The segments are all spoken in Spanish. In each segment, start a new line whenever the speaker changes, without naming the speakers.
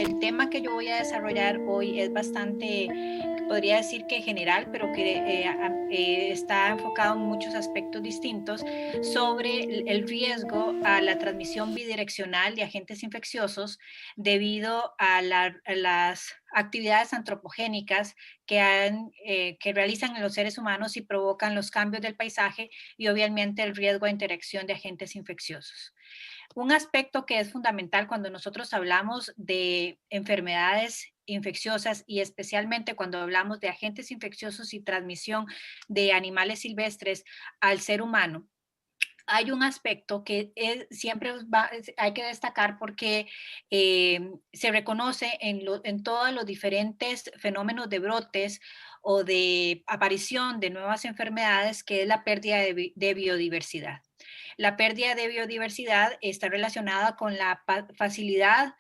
El tema que yo voy a desarrollar hoy es bastante, podría decir que general, pero que está enfocado en muchos aspectos distintos sobre el riesgo a la transmisión bidireccional de agentes infecciosos debido a las actividades antropogénicas que realizan en los seres humanos y provocan los cambios del paisaje y obviamente el riesgo de interacción de agentes infecciosos. Un aspecto que es fundamental cuando nosotros hablamos de enfermedades infecciosas y especialmente cuando hablamos de agentes infecciosos y transmisión de animales silvestres al ser humano, hay un aspecto que siempre hay que destacar porque se reconoce en todos los diferentes fenómenos de brotes o de aparición de nuevas enfermedades, que es la pérdida de biodiversidad. La pérdida de biodiversidad está relacionada con la facilidad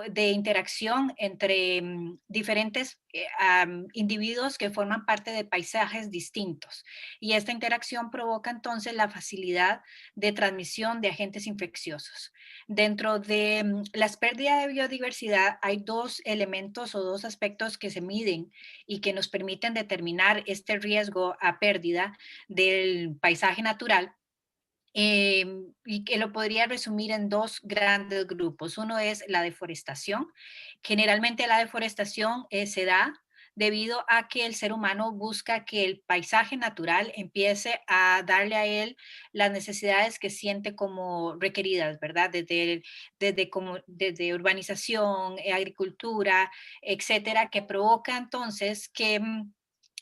de interacción entre diferentes individuos que forman parte de paisajes distintos. Y esta interacción provoca entonces la facilidad de transmisión de agentes infecciosos. Dentro de las pérdidas de biodiversidad hay dos elementos o dos aspectos que se miden y que nos permiten determinar este riesgo a pérdida del paisaje natural, y que lo podría resumir en dos grandes grupos. Uno es la deforestación. Generalmente la deforestación se da debido a que el ser humano busca que el paisaje natural empiece a darle a él las necesidades que siente como requeridas, ¿verdad? Desde urbanización, agricultura, etcétera, que provoca entonces que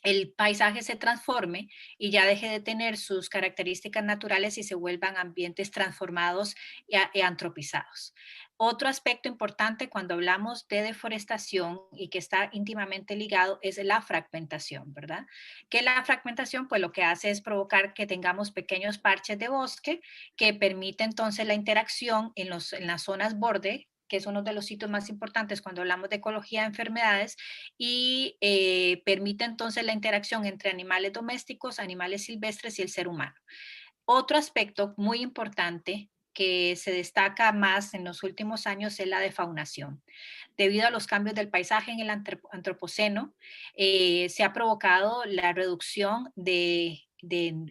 el paisaje se transforme y ya deje de tener sus características naturales y se vuelvan ambientes transformados y antropizados. Otro aspecto importante cuando hablamos de deforestación y que está íntimamente ligado es la fragmentación, ¿verdad? Que la fragmentación pues lo que hace es provocar que tengamos pequeños parches de bosque que permite entonces la interacción en las zonas borde, que es uno de los sitios más importantes cuando hablamos de ecología de enfermedades, y permite entonces la interacción entre animales domésticos, animales silvestres y el ser humano. Otro aspecto muy importante que se destaca más en los últimos años es la defaunación. Debido a los cambios del paisaje en el antropoceno, se ha provocado la reducción de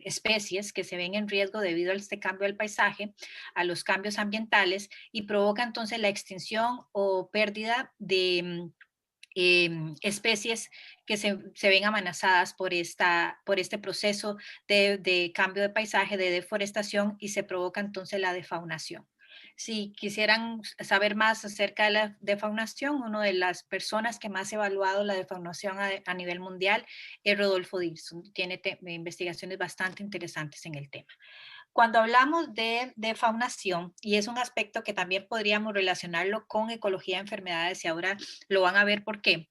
especies que se ven en riesgo debido a este cambio del paisaje, a los cambios ambientales, y provoca entonces la extinción o pérdida de especies que se ven amenazadas por este proceso de cambio de paisaje, de deforestación, y se provoca entonces la defaunación. Si quisieran saber más acerca de la defaunación, una de las personas que más ha evaluado la defaunación a nivel mundial es Rodolfo Dilson. Tiene investigaciones bastante interesantes en el tema. Cuando hablamos de faunación, y es un aspecto que también podríamos relacionarlo con ecología de enfermedades, y ahora lo van a ver por qué,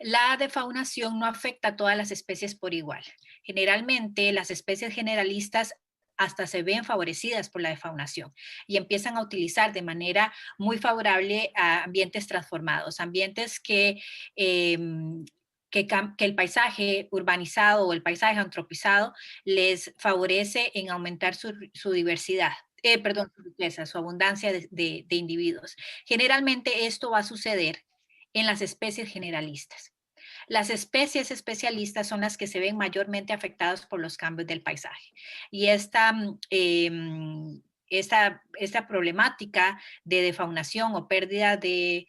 la defaunación no afecta a todas las especies por igual. Generalmente las especies generalistas hasta se ven favorecidas por la defaunación y empiezan a utilizar de manera muy favorable a ambientes transformados, ambientes eh, que el paisaje urbanizado o el paisaje antropizado les favorece en aumentar su diversidad. Perdón, su riqueza, su abundancia de individuos. Generalmente esto va a suceder en las especies generalistas. Las especies especialistas son las que se ven mayormente afectadas por los cambios del paisaje. Y esta problemática de defaunación o pérdida de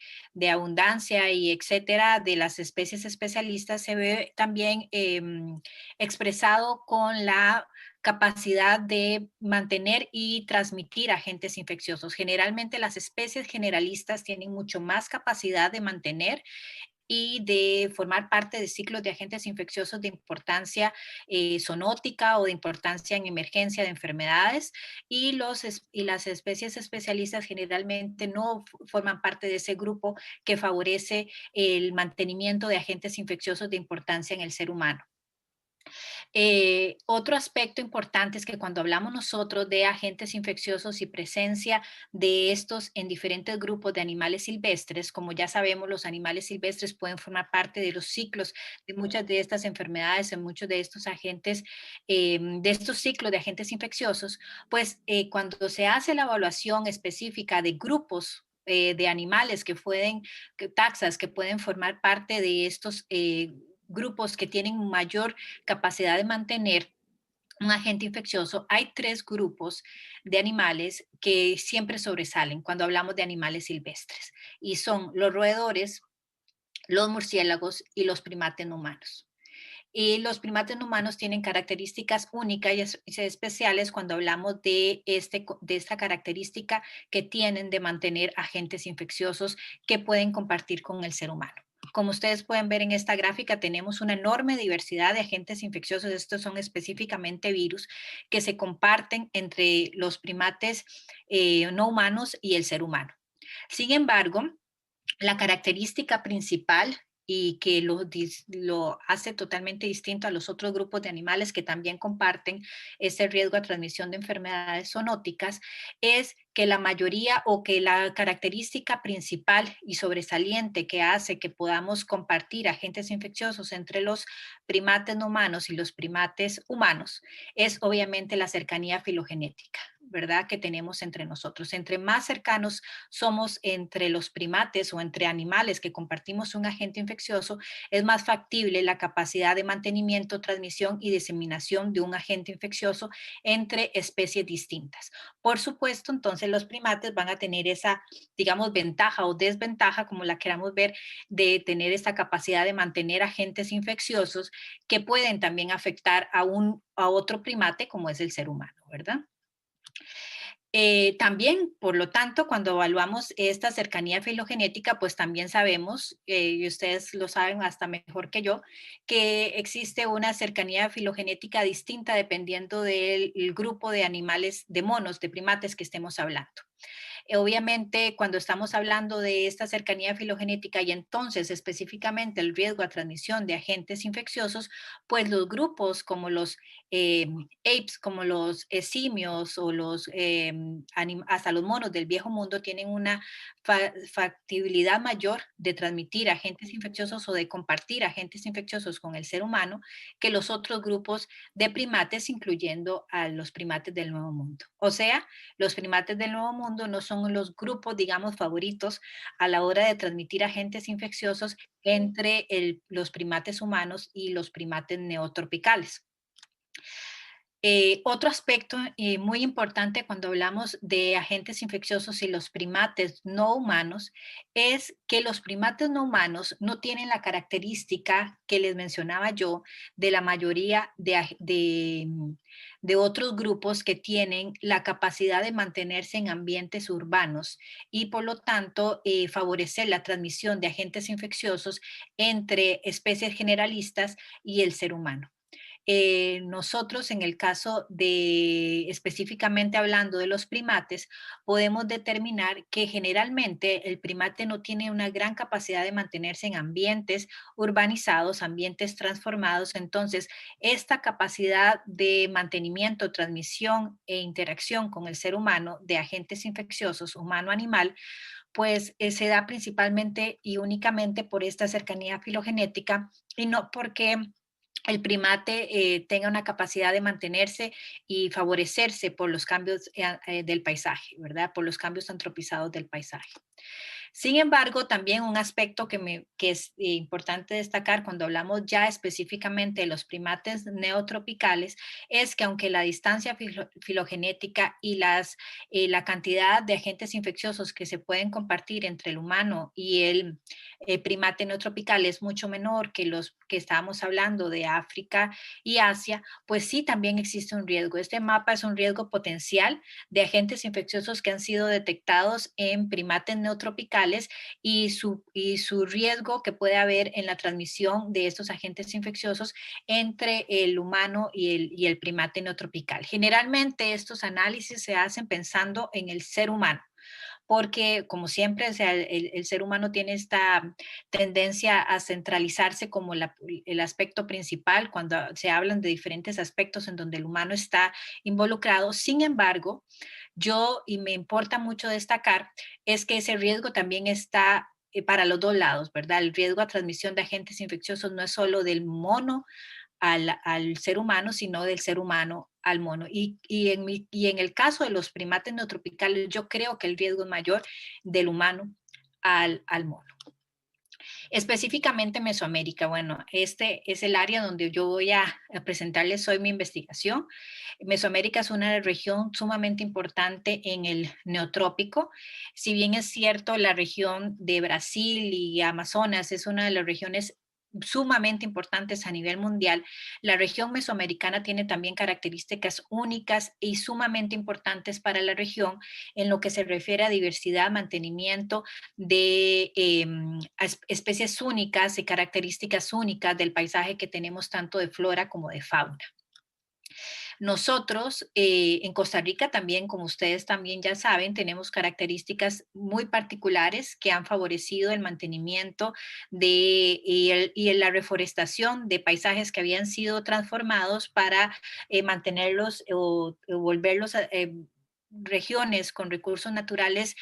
abundancia y etcétera de las especies especialistas se ve también expresado con la capacidad de mantener y transmitir agentes infecciosos. Generalmente las especies generalistas tienen mucho más capacidad de mantener y de formar parte de ciclos de agentes infecciosos de importancia zoonótica o de importancia en emergencia de enfermedades, y las especies especialistas generalmente no forman parte de ese grupo que favorece el mantenimiento de agentes infecciosos de importancia en el ser humano. Otro aspecto importante es que cuando hablamos nosotros de agentes infecciosos y presencia de estos en diferentes grupos de animales silvestres, como ya sabemos, los animales silvestres pueden formar parte de los ciclos de muchas de estas enfermedades, en muchos de estos agentes, de estos ciclos de agentes infecciosos, pues cuando se hace la evaluación específica de grupos de animales taxas que pueden formar parte de estos grupos que tienen mayor capacidad de mantener un agente infeccioso, hay 3 grupos de animales que siempre sobresalen cuando hablamos de animales silvestres, y son los roedores, los murciélagos y los primates no humanos. Y los primates no humanos tienen características únicas y especiales cuando hablamos de esta característica que tienen de mantener agentes infecciosos que pueden compartir con el ser humano. Como ustedes pueden ver en esta gráfica, tenemos una enorme diversidad de agentes infecciosos. Estos son específicamente virus que se comparten entre los primates no humanos y el ser humano. Sin embargo, la característica principal y que lo hace totalmente distinto a los otros grupos de animales que también comparten ese riesgo a transmisión de enfermedades zoonóticas es que la mayoría o que la característica principal y sobresaliente que hace que podamos compartir agentes infecciosos entre los primates no humanos y los primates humanos es obviamente la cercanía filogenética, ¿verdad? Que tenemos entre nosotros. Entre más cercanos somos entre los primates o entre animales que compartimos un agente infeccioso, es más factible la capacidad de mantenimiento, transmisión y diseminación de un agente infeccioso entre especies distintas. Por supuesto, entonces los primates van a tener esa, digamos, ventaja o desventaja, como la queramos ver, de tener esta capacidad de mantener agentes infecciosos que pueden también afectar a otro primate como es el ser humano, ¿verdad? También, por lo tanto, cuando evaluamos esta cercanía filogenética, pues también sabemos, y ustedes lo saben hasta mejor que yo, que existe una cercanía filogenética distinta dependiendo del grupo de animales, de monos, de primates que estemos hablando. Obviamente, cuando estamos hablando de esta cercanía filogenética y entonces específicamente el riesgo a transmisión de agentes infecciosos, pues los grupos como los apes, como los simios o hasta los monos del viejo mundo tienen una factibilidad mayor de transmitir agentes infecciosos o de compartir agentes infecciosos con el ser humano que los otros grupos de primates, incluyendo a los primates del Nuevo Mundo. O sea, los primates del Nuevo Mundo no son los grupos, digamos, favoritos a la hora de transmitir agentes infecciosos entre los primates humanos y los primates neotropicales. Otro aspecto muy importante cuando hablamos de agentes infecciosos y los primates no humanos es que los primates no humanos no tienen la característica que les mencionaba yo de la mayoría de otros grupos que tienen la capacidad de mantenerse en ambientes urbanos y por lo tanto favorecer la transmisión de agentes infecciosos entre especies generalistas y el ser humano. Nosotros en el caso de, específicamente hablando de los primates, podemos determinar que generalmente el primate no tiene una gran capacidad de mantenerse en ambientes urbanizados, ambientes transformados. Entonces, esta capacidad de mantenimiento, transmisión e interacción con el ser humano de agentes infecciosos humano-animal, pues se da principalmente y únicamente por esta cercanía filogenética y no porque el primate tenga una capacidad de mantenerse y favorecerse por los cambios del paisaje, ¿verdad? Por los cambios antropizados del paisaje. Sin embargo, también un aspecto que es importante destacar cuando hablamos ya específicamente de los primates neotropicales es que aunque la distancia filogenética y la cantidad de agentes infecciosos que se pueden compartir entre el humano y el primate neotropical es mucho menor que los que estábamos hablando de África y Asia, pues sí también existe un riesgo. Este mapa es un riesgo potencial de agentes infecciosos que han sido detectados en primates neotropicales y su riesgo que puede haber en la transmisión de estos agentes infecciosos entre el humano y el primate neotropical. Generalmente estos análisis se hacen pensando en el ser humano porque como siempre, o sea, el ser humano tiene esta tendencia a centralizarse como el aspecto principal cuando se hablan de diferentes aspectos en donde el humano está involucrado. Sin embargo, y me importa mucho destacar, es que ese riesgo también está para los dos lados, ¿verdad? El riesgo a transmisión de agentes infecciosos no es solo del mono al ser humano, sino del ser humano al mono. Y en el caso de los primates neotropicales, yo creo que el riesgo es mayor del humano al mono. Específicamente Mesoamérica, bueno, este es el área donde yo voy a presentarles hoy mi investigación. Mesoamérica es una región sumamente importante en el neotrópico. Si bien es cierto, la región de Brasil y Amazonas es una de las regiones sumamente importantes a nivel mundial, la región mesoamericana tiene también características únicas y sumamente importantes para la región en lo que se refiere a diversidad, mantenimiento de especies únicas y características únicas del paisaje que tenemos tanto de flora como de fauna. Nosotros en Costa Rica también, como ustedes también ya saben, tenemos características muy particulares que han favorecido el mantenimiento y la reforestación de paisajes que habían sido transformados para mantenerlos o volverlos regiones con recursos naturales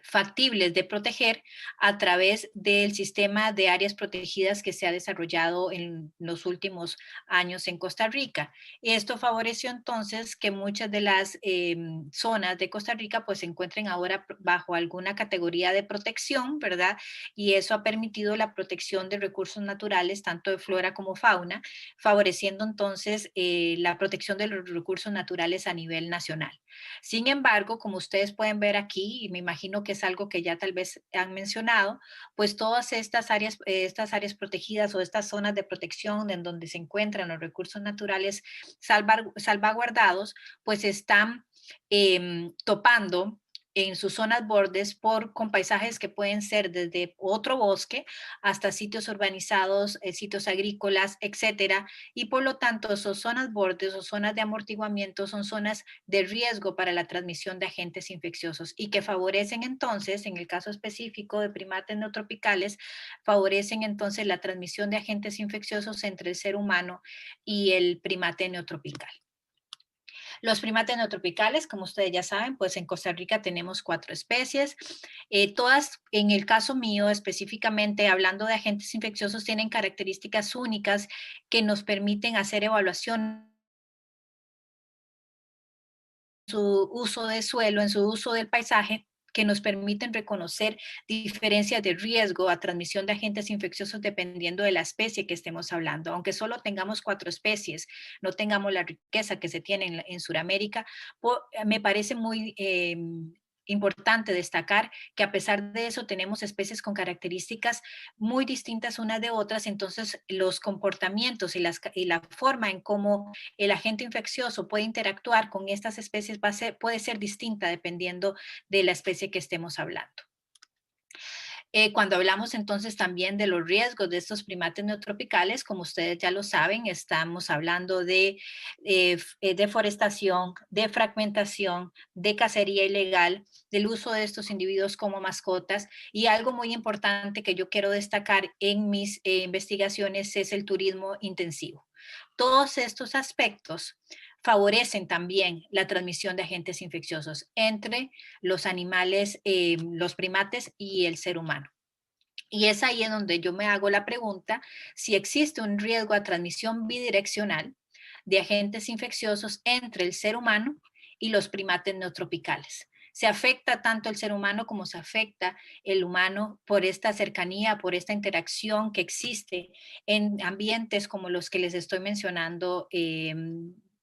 factibles de proteger a través del sistema de áreas protegidas que se ha desarrollado en los últimos años en Costa Rica. Esto favoreció entonces que muchas de las zonas de Costa Rica pues se encuentren ahora bajo alguna categoría de protección, ¿verdad? Y eso ha permitido la protección de recursos naturales, tanto de flora como fauna, favoreciendo entonces la protección de los recursos naturales a nivel nacional. Sin embargo, como ustedes pueden ver aquí, y me imagino que es algo que ya tal vez han mencionado, pues todas estas áreas protegidas o estas zonas de protección en donde se encuentran los recursos naturales salvaguardados, pues están topando en sus zonas bordes con paisajes que pueden ser desde otro bosque hasta sitios urbanizados, sitios agrícolas, etcétera, y por lo tanto sus zonas bordes o zonas de amortiguamiento son zonas de riesgo para la transmisión de agentes infecciosos y que favorecen entonces, en el caso específico de primates neotropicales, favorecen entonces la transmisión de agentes infecciosos entre el ser humano y el primate neotropical. Los primates neotropicales, como ustedes ya saben, pues en Costa Rica tenemos 4 especies. Todas, en el caso mío específicamente, hablando de agentes infecciosos, tienen características únicas que nos permiten hacer evaluación en su uso de suelo, en su uso del paisaje, que nos permiten reconocer diferencias de riesgo a transmisión de agentes infecciosos dependiendo de la especie que estemos hablando. Aunque solo tengamos 4 especies, no tengamos la riqueza que se tiene en Sudamérica, me parece muy importante destacar que a pesar de eso tenemos especies con características muy distintas unas de otras, entonces los comportamientos y la forma en cómo el agente infeccioso puede interactuar con estas especies puede ser distinta dependiendo de la especie que estemos hablando. Cuando hablamos entonces también de los riesgos de estos primates neotropicales, como ustedes ya lo saben, estamos hablando de deforestación, de fragmentación, de cacería ilegal, del uso de estos individuos como mascotas y algo muy importante que yo quiero destacar en mis investigaciones es el turismo intensivo. Todos estos aspectos favorecen también la transmisión de agentes infecciosos entre los animales, los primates y el ser humano. Y es ahí en donde yo me hago la pregunta si existe un riesgo a transmisión bidireccional de agentes infecciosos entre el ser humano y los primates neotropicales. Se afecta tanto el ser humano como se afecta el humano por esta cercanía, por esta interacción que existe en ambientes como los que les estoy mencionando,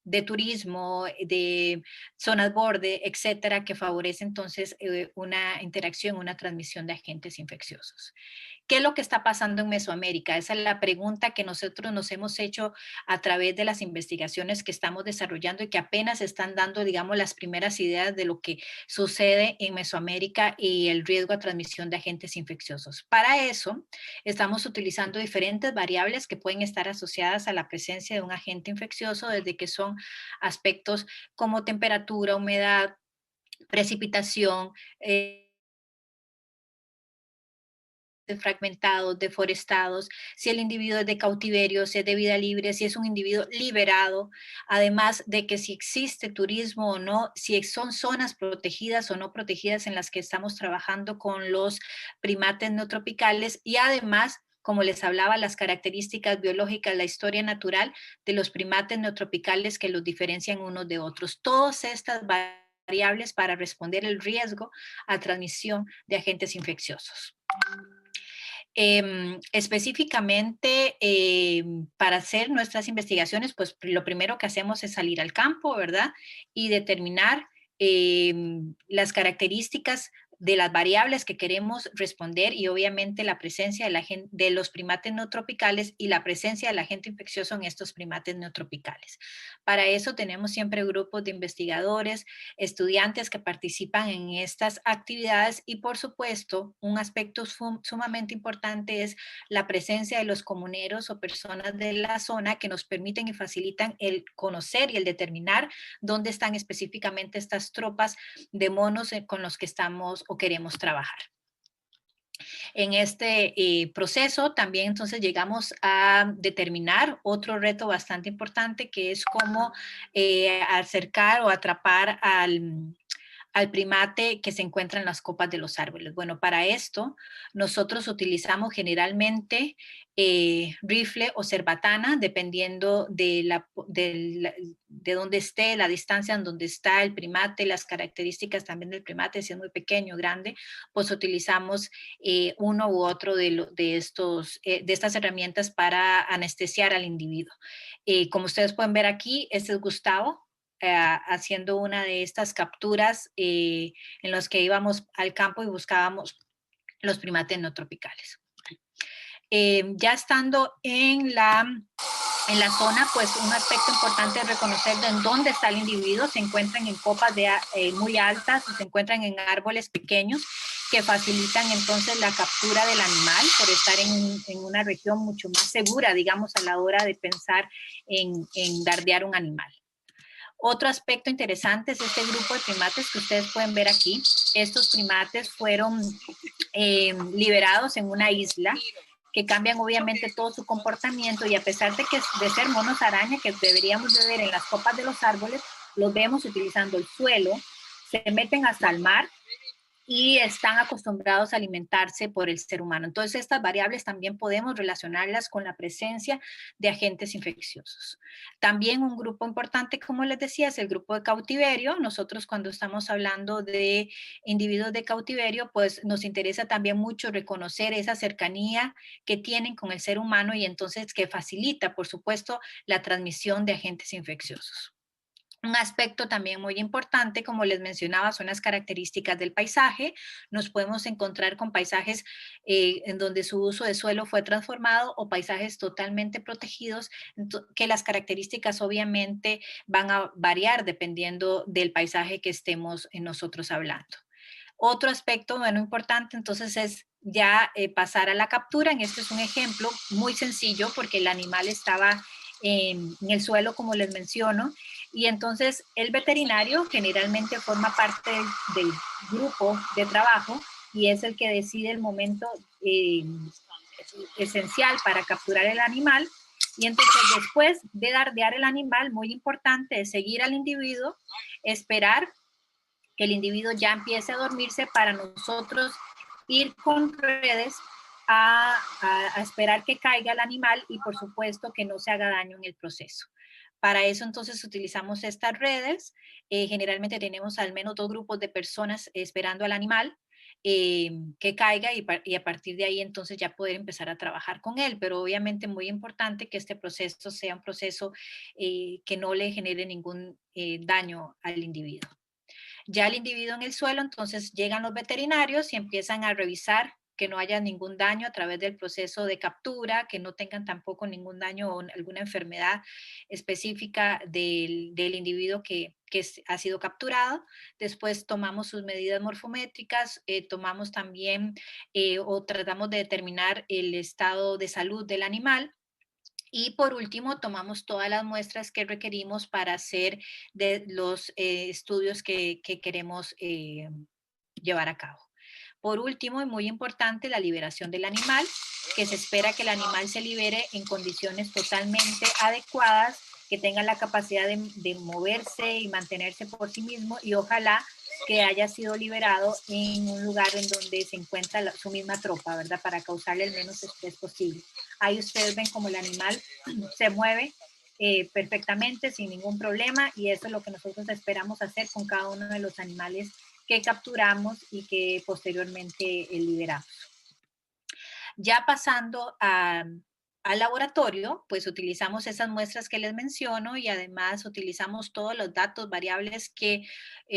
de turismo, de zonas borde, etcétera, que favorece entonces una interacción, una transmisión de agentes infecciosos. ¿Qué es lo que está pasando en Mesoamérica? Esa es la pregunta que nosotros nos hemos hecho a través de las investigaciones que estamos desarrollando y que apenas están dando, digamos, las primeras ideas de lo que sucede en Mesoamérica y el riesgo a transmisión de agentes infecciosos. Para eso, estamos utilizando diferentes variables que pueden estar asociadas a la presencia de un agente infeccioso, desde que son aspectos como temperatura, humedad, precipitación, fragmentados, deforestados, si el individuo es de cautiverio, si es de vida libre, si es un individuo liberado, además de que si existe turismo o no, si son zonas protegidas o no protegidas en las que estamos trabajando con los primates neotropicales y además como les hablaba, las características biológicas, la historia natural de los primates neotropicales que los diferencian unos de otros. Todas estas variables para responder el riesgo a transmisión de agentes infecciosos. Específicamente, para hacer nuestras investigaciones, pues lo primero que hacemos es salir al campo, ¿verdad? Y determinar las características de las variables que queremos responder y obviamente la presencia de los primates neotropicales y la presencia del agente infeccioso en estos primates neotropicales. Para eso tenemos siempre grupos de investigadores, estudiantes que participan en estas actividades y por supuesto un aspecto sumamente importante es la presencia de los comuneros o personas de la zona que nos permiten y facilitan el conocer y el determinar dónde están específicamente estas tropas de monos con los que estamos o queremos trabajar. En este proceso también entonces llegamos a determinar otro reto bastante importante que es cómo acercar o atrapar al primate que se encuentra en las copas de los árboles. Bueno, para esto nosotros utilizamos generalmente rifle o cerbatana, dependiendo de dónde esté, la distancia en donde está el primate, las características también del primate, si es muy pequeño o grande, pues utilizamos uno u otro de estas herramientas para anestesiar al individuo. Como ustedes pueden ver aquí, este es Gustavo, haciendo una de estas capturas en los que íbamos al campo y buscábamos los primates no tropicales. Ya estando en la zona, pues un aspecto importante es reconocer en dónde está el individuo. Se encuentran en copas muy altas o se encuentran en árboles pequeños que facilitan entonces la captura del animal por estar en una región mucho más segura, digamos, a la hora de pensar en dardear un animal. Otro aspecto interesante es este grupo de primates que ustedes pueden ver aquí. Estos primates fueron liberados en una isla que cambian obviamente todo su comportamiento y a pesar de ser monos araña que deberíamos de ver en las copas de los árboles, los vemos utilizando el suelo, se meten hasta el mar y están acostumbrados a alimentarse por el ser humano. Entonces, estas variables también podemos relacionarlas con la presencia de agentes infecciosos. También un grupo importante, como les decía, es el grupo de cautiverio. Nosotros cuando estamos hablando de individuos de cautiverio, pues nos interesa también mucho reconocer esa cercanía que tienen con el ser humano y entonces que facilita, por supuesto, la transmisión de agentes infecciosos. Un aspecto también muy importante, como les mencionaba, son las características del paisaje. Nos podemos encontrar con paisajes en donde su uso de suelo fue transformado o paisajes totalmente protegidos, que las características obviamente van a variar dependiendo del paisaje que estemos nosotros hablando. Otro aspecto, bueno, importante entonces es ya pasar a la captura. Este es un ejemplo muy sencillo porque el animal estaba en el suelo, como les menciono, y entonces el veterinario generalmente forma parte del grupo de trabajo y es el que decide el momento esencial para capturar el animal. Y entonces después de dardear el animal, muy importante es seguir al individuo, esperar que el individuo ya empiece a dormirse para nosotros ir con redes a esperar que caiga el animal y por supuesto que no se haga daño en el proceso. Para eso entonces utilizamos estas redes. Generalmente tenemos al menos 2 grupos de personas esperando al animal que caiga y a partir de ahí entonces ya poder empezar a trabajar con él. Pero obviamente muy importante que este proceso sea un proceso que no le genere ningún daño al individuo. Ya el individuo en el suelo, entonces llegan los veterinarios y empiezan a revisar que no haya ningún daño a través del proceso de captura, que no tengan tampoco ningún daño o alguna enfermedad específica del individuo que ha sido capturado. Después tomamos sus medidas morfométricas, tomamos también o tratamos de determinar el estado de salud del animal. Y por último, tomamos todas las muestras que requerimos para hacer de los estudios que queremos llevar a cabo. Por último, y muy importante, la liberación del animal, que se espera que el animal se libere en condiciones totalmente adecuadas, que tenga la capacidad de moverse y mantenerse por sí mismo y ojalá que haya sido liberado en un lugar en donde se encuentra su misma tropa, ¿verdad? Para causarle el menos estrés posible. Ahí ustedes ven como el animal se mueve perfectamente, sin ningún problema, y eso es lo que nosotros esperamos hacer con cada uno de los animales que capturamos y que posteriormente liberamos. Ya pasando al laboratorio, pues utilizamos esas muestras que les menciono y además utilizamos todos los datos variables que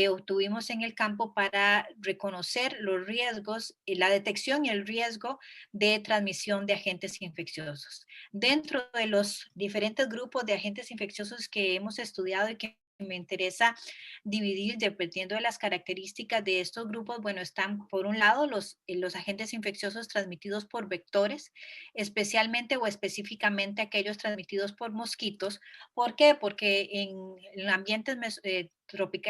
obtuvimos en el campo para reconocer los riesgos, la detección y el riesgo de transmisión de agentes infecciosos. Dentro de los diferentes grupos de agentes infecciosos que hemos estudiado y que me interesa dividir dependiendo de las características de estos grupos, bueno, están por un lado los agentes infecciosos transmitidos por vectores, especialmente o específicamente aquellos transmitidos por mosquitos. ¿Por qué? Porque en ambientes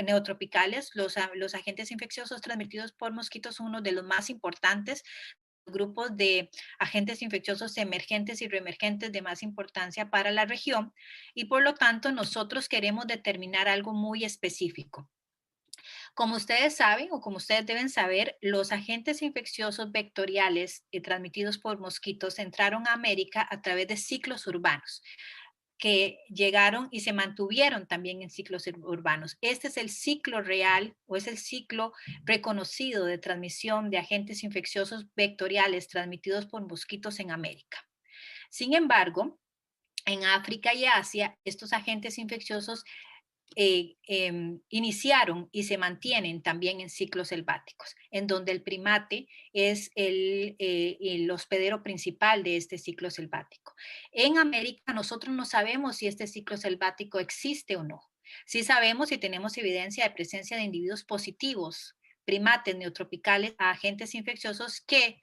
neotropicales, los agentes infecciosos transmitidos por mosquitos son uno de los más importantes grupos de agentes infecciosos emergentes y reemergentes de más importancia para la región y por lo tanto nosotros queremos determinar algo muy específico. Como ustedes saben o como ustedes deben saber, los agentes infecciosos vectoriales transmitidos por mosquitos entraron a América a través de ciclos urbanos que llegaron y se mantuvieron también en ciclos urbanos. Este es el ciclo real o es el ciclo reconocido de transmisión de agentes infecciosos vectoriales transmitidos por mosquitos en América. Sin embargo, en África y Asia, estos agentes infecciosos iniciaron y se mantienen también en ciclos selváticos, en donde el primate es el hospedero principal de este ciclo selvático. En América nosotros no sabemos si este ciclo selvático existe o no. Sí sabemos y tenemos evidencia de presencia de individuos positivos, primates neotropicales a agentes infecciosos que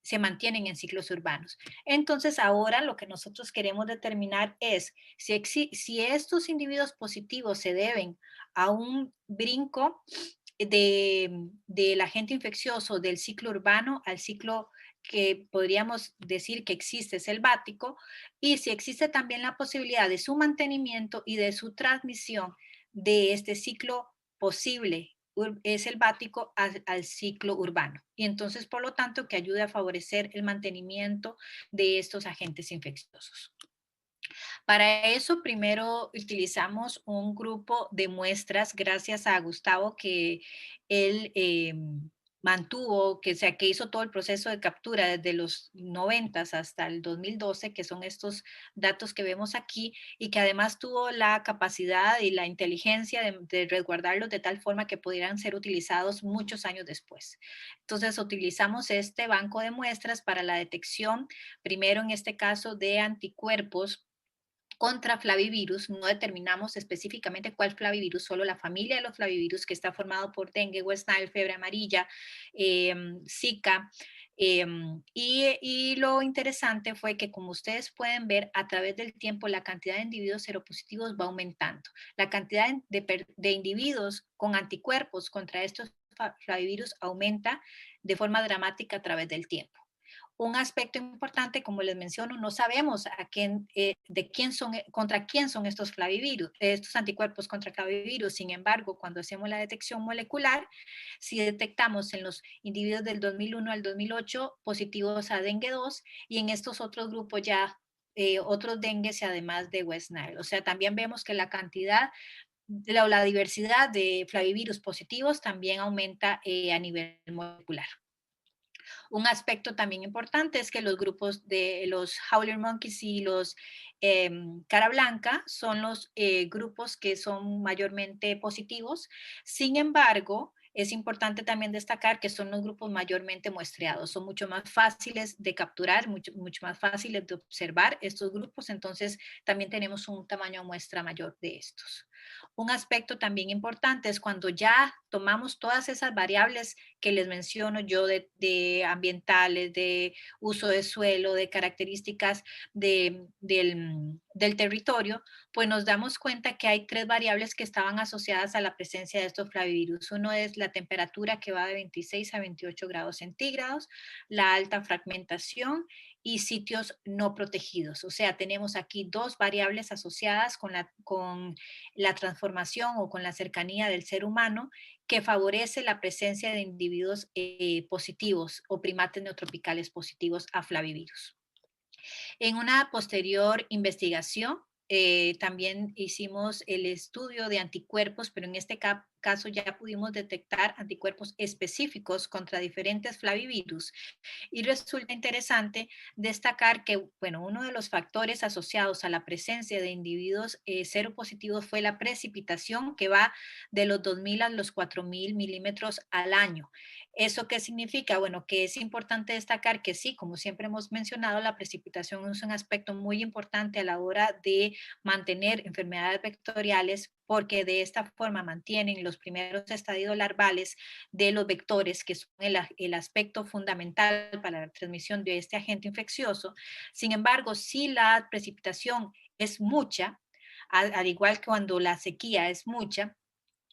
se mantienen en ciclos urbanos. Entonces, ahora lo que nosotros queremos determinar es si estos individuos positivos se deben a un brinco del agente infeccioso del ciclo urbano al ciclo que podríamos decir que existe selvático, y si existe también la posibilidad de su mantenimiento y de su transmisión de este ciclo posible selvático al ciclo urbano. Y entonces, por lo tanto, que ayude a favorecer el mantenimiento de estos agentes infecciosos. Para eso, primero utilizamos un grupo de muestras, gracias a Gustavo, que él mantuvo, que hizo todo el proceso de captura desde los 90 hasta el 2012, que son estos datos que vemos aquí, y que además tuvo la capacidad y la inteligencia de resguardarlos de tal forma que pudieran ser utilizados muchos años después. Entonces, utilizamos este banco de muestras para la detección, primero en este caso, de anticuerpos contra flavivirus. No determinamos específicamente cuál flavivirus, solo la familia de los flavivirus, que está formado por dengue, West Nile, fiebre amarilla, Zika. Y lo interesante fue que, como ustedes pueden ver, a través del tiempo la cantidad de individuos seropositivos va aumentando. La cantidad de individuos con anticuerpos contra estos flavivirus aumenta de forma dramática a través del tiempo. Un aspecto importante, como les menciono, no sabemos contra quién son estos flavivirus, estos anticuerpos contra flavivirus. Sin embargo, cuando hacemos la detección molecular, si detectamos en los individuos del 2001 al 2008 positivos a dengue 2 y en estos otros grupos ya otros dengues y además de West Nile. O sea, también vemos que la cantidad la diversidad de flavivirus positivos también aumenta a nivel molecular. Un aspecto también importante es que los grupos de los howler monkeys y los cara blanca son los grupos que son mayormente positivos. Sin embargo, es importante también destacar que son los grupos mayormente muestreados, son mucho más fáciles de capturar, mucho más fáciles de observar estos grupos, entonces también tenemos un tamaño de muestra mayor de estos. Un aspecto también importante es cuando ya tomamos todas esas variables que les menciono yo de ambientales, de uso de suelo, de características del territorio, pues nos damos cuenta que hay tres variables que estaban asociadas a la presencia de estos flavivirus. Uno es la temperatura, que va de 26 a 28 grados centígrados, la alta fragmentación y sitios no protegidos. O sea, tenemos aquí dos variables asociadas con la transformación o con la cercanía del ser humano que favorece la presencia de individuos positivos o primates neotropicales positivos a flavivirus. En una posterior investigación, también hicimos el estudio de anticuerpos, pero en este caso ya pudimos detectar anticuerpos específicos contra diferentes flavivirus. Y resulta interesante destacar que, bueno, uno de los factores asociados a la presencia de individuos seropositivos fue la precipitación, que va de los 2.000 a los 4.000 milímetros al año. ¿Eso qué significa? Bueno, que es importante destacar que sí, como siempre hemos mencionado, la precipitación es un aspecto muy importante a la hora de mantener enfermedades vectoriales, porque de esta forma mantienen los primeros estadios larvales de los vectores, que son el aspecto fundamental para la transmisión de este agente infeccioso. Sin embargo, si la precipitación es mucha, al igual que cuando la sequía es mucha,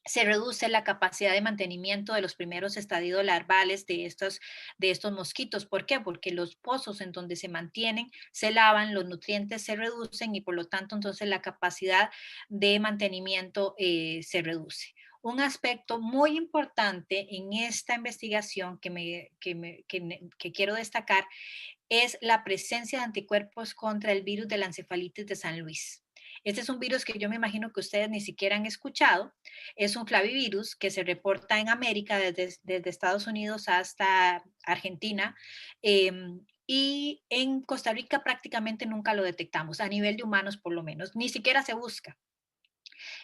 se reduce la capacidad de mantenimiento de los primeros estadios larvales de estos mosquitos. ¿Por qué? Porque los pozos en donde se mantienen se lavan, los nutrientes se reducen y por lo tanto entonces la capacidad de mantenimiento se reduce. Un aspecto muy importante en esta investigación que quiero destacar es la presencia de anticuerpos contra el virus de la encefalitis de San Luis. Este es un virus que yo me imagino que ustedes ni siquiera han escuchado. Es un flavivirus que se reporta en América desde Estados Unidos hasta Argentina. Y en Costa Rica prácticamente nunca lo detectamos, a nivel de humanos por lo menos, ni siquiera se busca.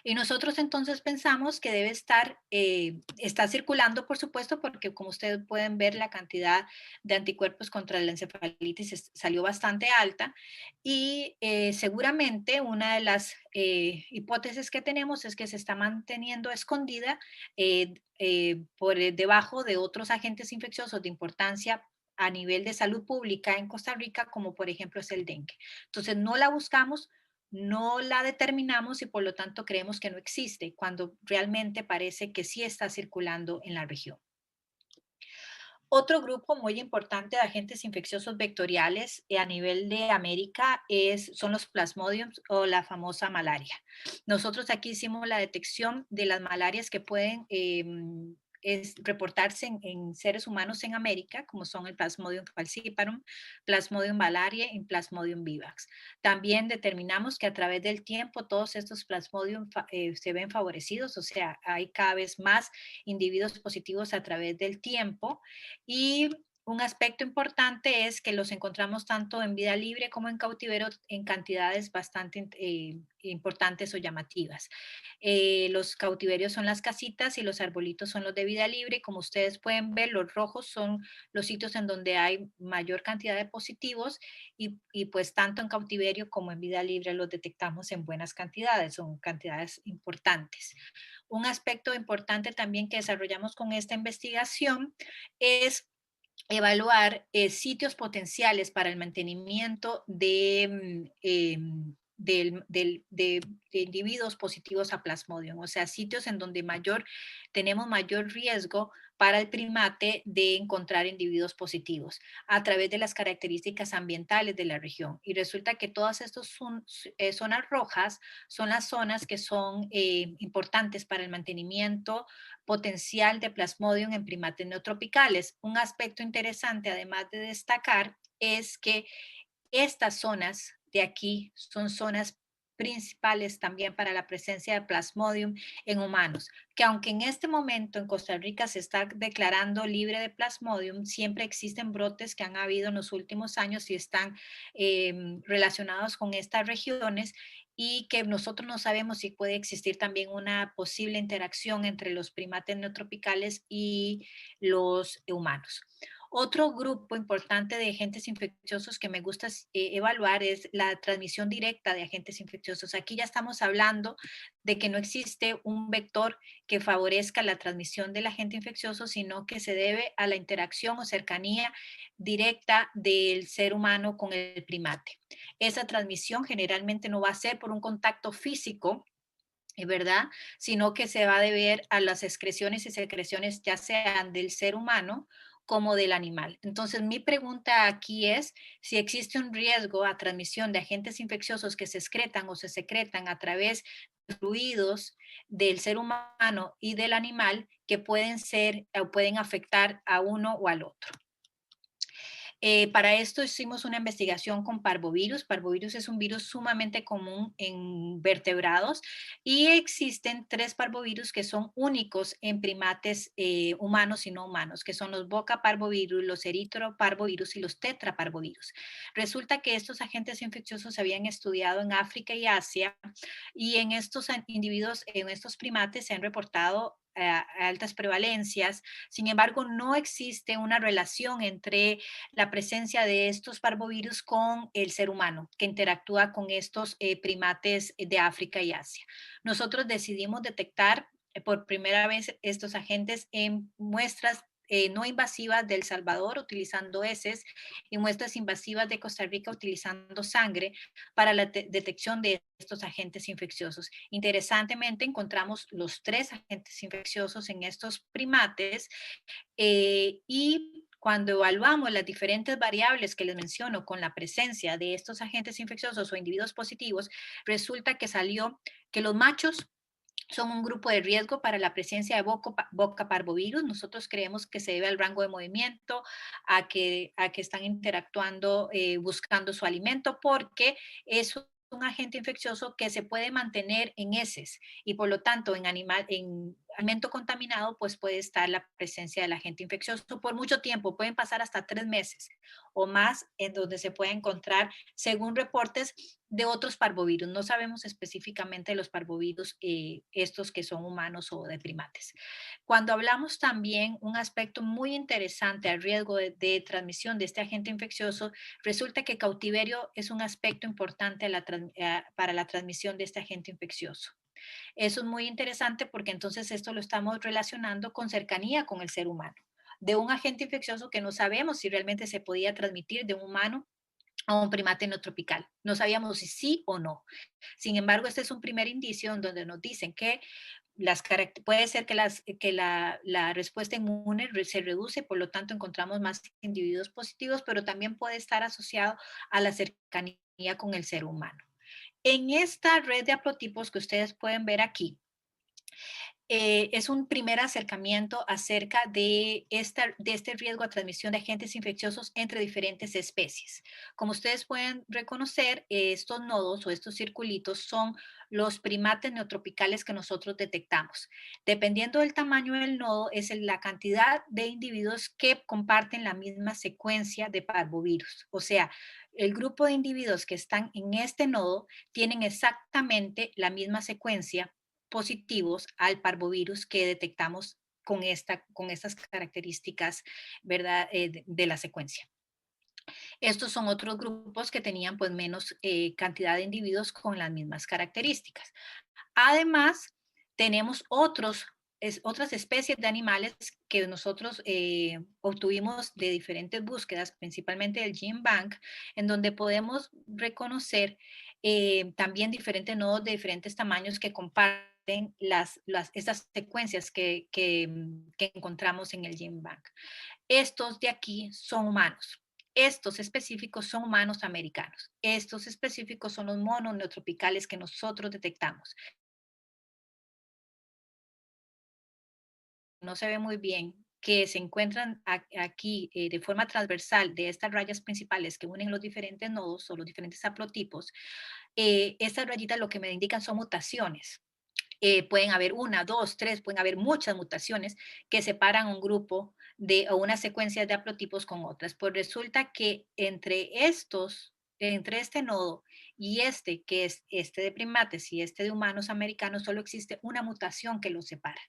Y nosotros entonces pensamos que debe estar, está circulando, por supuesto, porque como ustedes pueden ver, la cantidad de anticuerpos contra la encefalitis salió bastante alta y seguramente una de las hipótesis que tenemos es que se está manteniendo escondida por debajo de otros agentes infecciosos de importancia a nivel de salud pública en Costa Rica, como por ejemplo es el dengue. Entonces no la buscamos, no la determinamos y por lo tanto creemos que no existe, cuando realmente parece que sí está circulando en la región. Otro grupo muy importante de agentes infecciosos vectoriales a nivel de América son los plasmodiums o la famosa malaria. Nosotros aquí hicimos la detección de las malarias que pueden reportarse en seres humanos en América, como son el Plasmodium falciparum, Plasmodium malariae y Plasmodium vivax. También determinamos que a través del tiempo todos estos Plasmodium se ven favorecidos, o sea, hay cada vez más individuos positivos a través del tiempo. Y un aspecto importante es que los encontramos tanto en vida libre como en cautiverio en cantidades bastante importantes o llamativas. Los cautiverios son las casitas y los arbolitos son los de vida libre. Como ustedes pueden ver, los rojos son los sitios en donde hay mayor cantidad de positivos y pues tanto en cautiverio como en vida libre los detectamos en buenas cantidades, son cantidades importantes. Un aspecto importante también que desarrollamos con esta investigación es evaluar sitios potenciales para el mantenimiento de individuos positivos a Plasmodium, o sea, sitios en donde tenemos mayor riesgo para el primate de encontrar individuos positivos a través de las características ambientales de la región. Y resulta que todas estas zonas rojas son las zonas que son importantes para el mantenimiento potencial de Plasmodium en primates neotropicales. Un aspecto interesante, además de destacar, es que estas zonas de aquí son zonas principales también para la presencia de Plasmodium en humanos, que aunque en este momento en Costa Rica se está declarando libre de Plasmodium, siempre existen brotes que han habido en los últimos años y están relacionados con estas regiones y que nosotros no sabemos si puede existir también una posible interacción entre los primates neotropicales y los humanos. Otro grupo importante de agentes infecciosos que me gusta evaluar es la transmisión directa de agentes infecciosos. Aquí ya estamos hablando de que no existe un vector que favorezca la transmisión del agente infeccioso, sino que se debe a la interacción o cercanía directa del ser humano con el primate. Esa transmisión generalmente no va a ser por un contacto físico, ¿verdad? Sino que se va a deber a las excreciones y secreciones ya sean del ser humano como del animal. Entonces, mi pregunta aquí es si existe un riesgo a transmisión de agentes infecciosos que se excretan o se secretan a través fluidos del ser humano y del animal que pueden ser o pueden afectar a uno o al otro. Para esto hicimos una investigación con parvovirus. Parvovirus es un virus sumamente común en vertebrados y existen 3 parvovirus que son únicos en primates humanos y no humanos, que son los boca parvovirus, los eritroparvovirus y los tetraparvovirus. Resulta que estos agentes infecciosos se habían estudiado en África y Asia y en estos individuos, en estos primates se han reportado altas prevalencias. Sin embargo, no existe una relación entre la presencia de estos parvovirus con el ser humano que interactúa con estos primates de África y Asia. Nosotros decidimos detectar por primera vez estos agentes en muestras no invasivas de El Salvador utilizando heces y muestras invasivas de Costa Rica utilizando sangre para la detección de estos agentes infecciosos. Interesantemente, encontramos los 3 agentes infecciosos en estos primates y cuando evaluamos las diferentes variables que les menciono con la presencia de estos agentes infecciosos o individuos positivos, resulta que salió que los machos son un grupo de riesgo para la presencia de boca parvovirus. Nosotros creemos que se debe al rango de movimiento, a que están interactuando buscando su alimento, porque es un agente infeccioso que se puede mantener en heces y por lo tanto en alimento contaminado pues puede estar la presencia del agente infeccioso por mucho tiempo, pueden pasar hasta 3 meses o más en donde se puede encontrar según reportes de otros parvovirus. No sabemos específicamente de los parvovirus estos que son humanos o de primates. Cuando hablamos también un aspecto muy interesante al riesgo de transmisión de este agente infeccioso, resulta que cautiverio es un aspecto importante para la transmisión de este agente infeccioso. Eso es muy interesante porque entonces esto lo estamos relacionando con cercanía con el ser humano, de un agente infeccioso que no sabemos si realmente se podía transmitir de un humano a un primate no tropical. No sabíamos si sí o no. Sin embargo, este es un primer indicio en donde nos dicen que puede ser que, la respuesta inmune se reduce, por lo tanto encontramos más individuos positivos, pero también puede estar asociado a la cercanía con el ser humano. En esta red de haplotipos que ustedes pueden ver aquí, es un primer acercamiento acerca de este riesgo a transmisión de agentes infecciosos entre diferentes especies. Como ustedes pueden reconocer, estos nodos o estos circulitos son los primates neotropicales que nosotros detectamos. Dependiendo del tamaño del nodo, es la cantidad de individuos que comparten la misma secuencia de parvovirus. O sea, el grupo de individuos que están en este nodo tienen exactamente la misma secuencia positivos al parvovirus que detectamos con estas características, ¿verdad? De la secuencia. Estos son otros grupos que tenían pues menos cantidad de individuos con las mismas características. Además, tenemos otras especies de animales que nosotros obtuvimos de diferentes búsquedas, principalmente del GenBank, en donde podemos reconocer también diferentes nodos de diferentes tamaños que comparten estas secuencias que encontramos en el GenBank. Estos de aquí son humanos. Estos específicos son humanos americanos. Estos específicos son los monos neotropicales que nosotros detectamos. No se ve muy bien, que se encuentran aquí de forma transversal de estas rayas principales que unen los diferentes nodos o los diferentes haplotipos, estas rayitas lo que me indican son mutaciones. Pueden haber una, dos, tres, pueden haber muchas mutaciones que separan un grupo o una secuencia de haplotipos con otras. Pues resulta que entre este nodo y este, que es este de primates y este de humanos americanos, solo existe una mutación que los separa.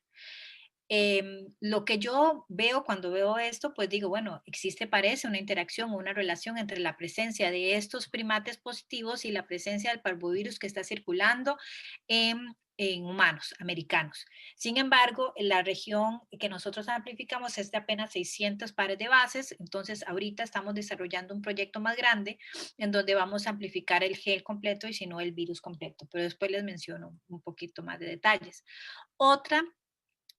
Lo que yo veo cuando veo esto, pues digo, bueno, parece una interacción o una relación entre la presencia de estos primates positivos y la presencia del parvovirus que está circulando en humanos americanos. Sin embargo, la región que nosotros amplificamos es de apenas 600 pares de bases, entonces ahorita estamos desarrollando un proyecto más grande en donde vamos a amplificar el gel completo y si no el virus completo, pero después les menciono un poquito más de detalles. Otra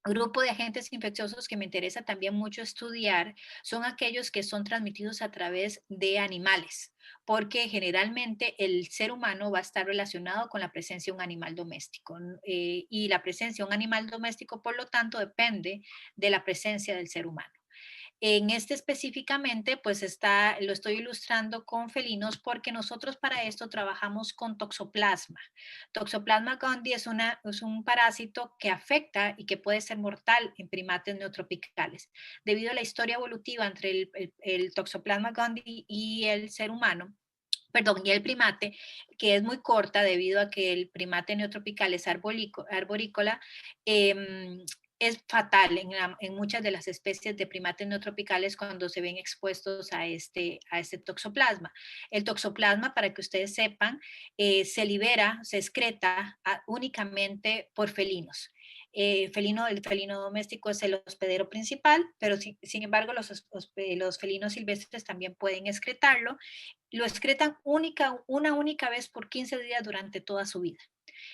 Grupo de agentes infecciosos que me interesa también mucho estudiar son aquellos que son transmitidos a través de animales, porque generalmente el ser humano va a estar relacionado con la presencia de un animal doméstico, y la presencia de un animal doméstico, por lo tanto, depende de la presencia del ser humano. En este específicamente, pues lo estoy ilustrando con felinos porque nosotros para esto trabajamos con toxoplasma. Toxoplasma gondii es un parásito que afecta y que puede ser mortal en primates neotropicales. Debido a la historia evolutiva entre el toxoplasma gondii y el ser humano, perdón, y el primate, que es muy corta debido a que el primate neotropical es arborícola, es fatal en muchas de las especies de primates neotropicales cuando se ven expuestos a este toxoplasma. El toxoplasma, para que ustedes sepan, se libera, se excreta únicamente por felinos. El felino doméstico es el hospedero principal, pero sin embargo los felinos silvestres también pueden excretarlo. Lo excretan una única vez por 15 días durante toda su vida.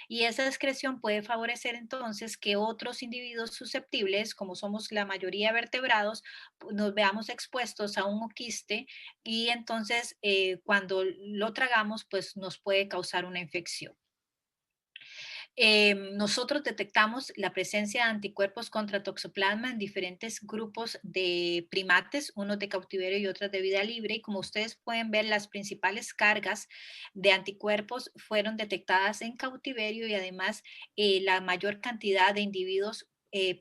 Y esa excreción puede favorecer entonces que otros individuos susceptibles, como somos la mayoría vertebrados, nos veamos expuestos a un oquiste y entonces cuando lo tragamos, pues nos puede causar una infección. Nosotros detectamos la presencia de anticuerpos contra toxoplasma en diferentes grupos de primates, unos de cautiverio y otros de vida libre. Y como ustedes pueden ver, las principales cargas de anticuerpos fueron detectadas en cautiverio y además la mayor cantidad de individuos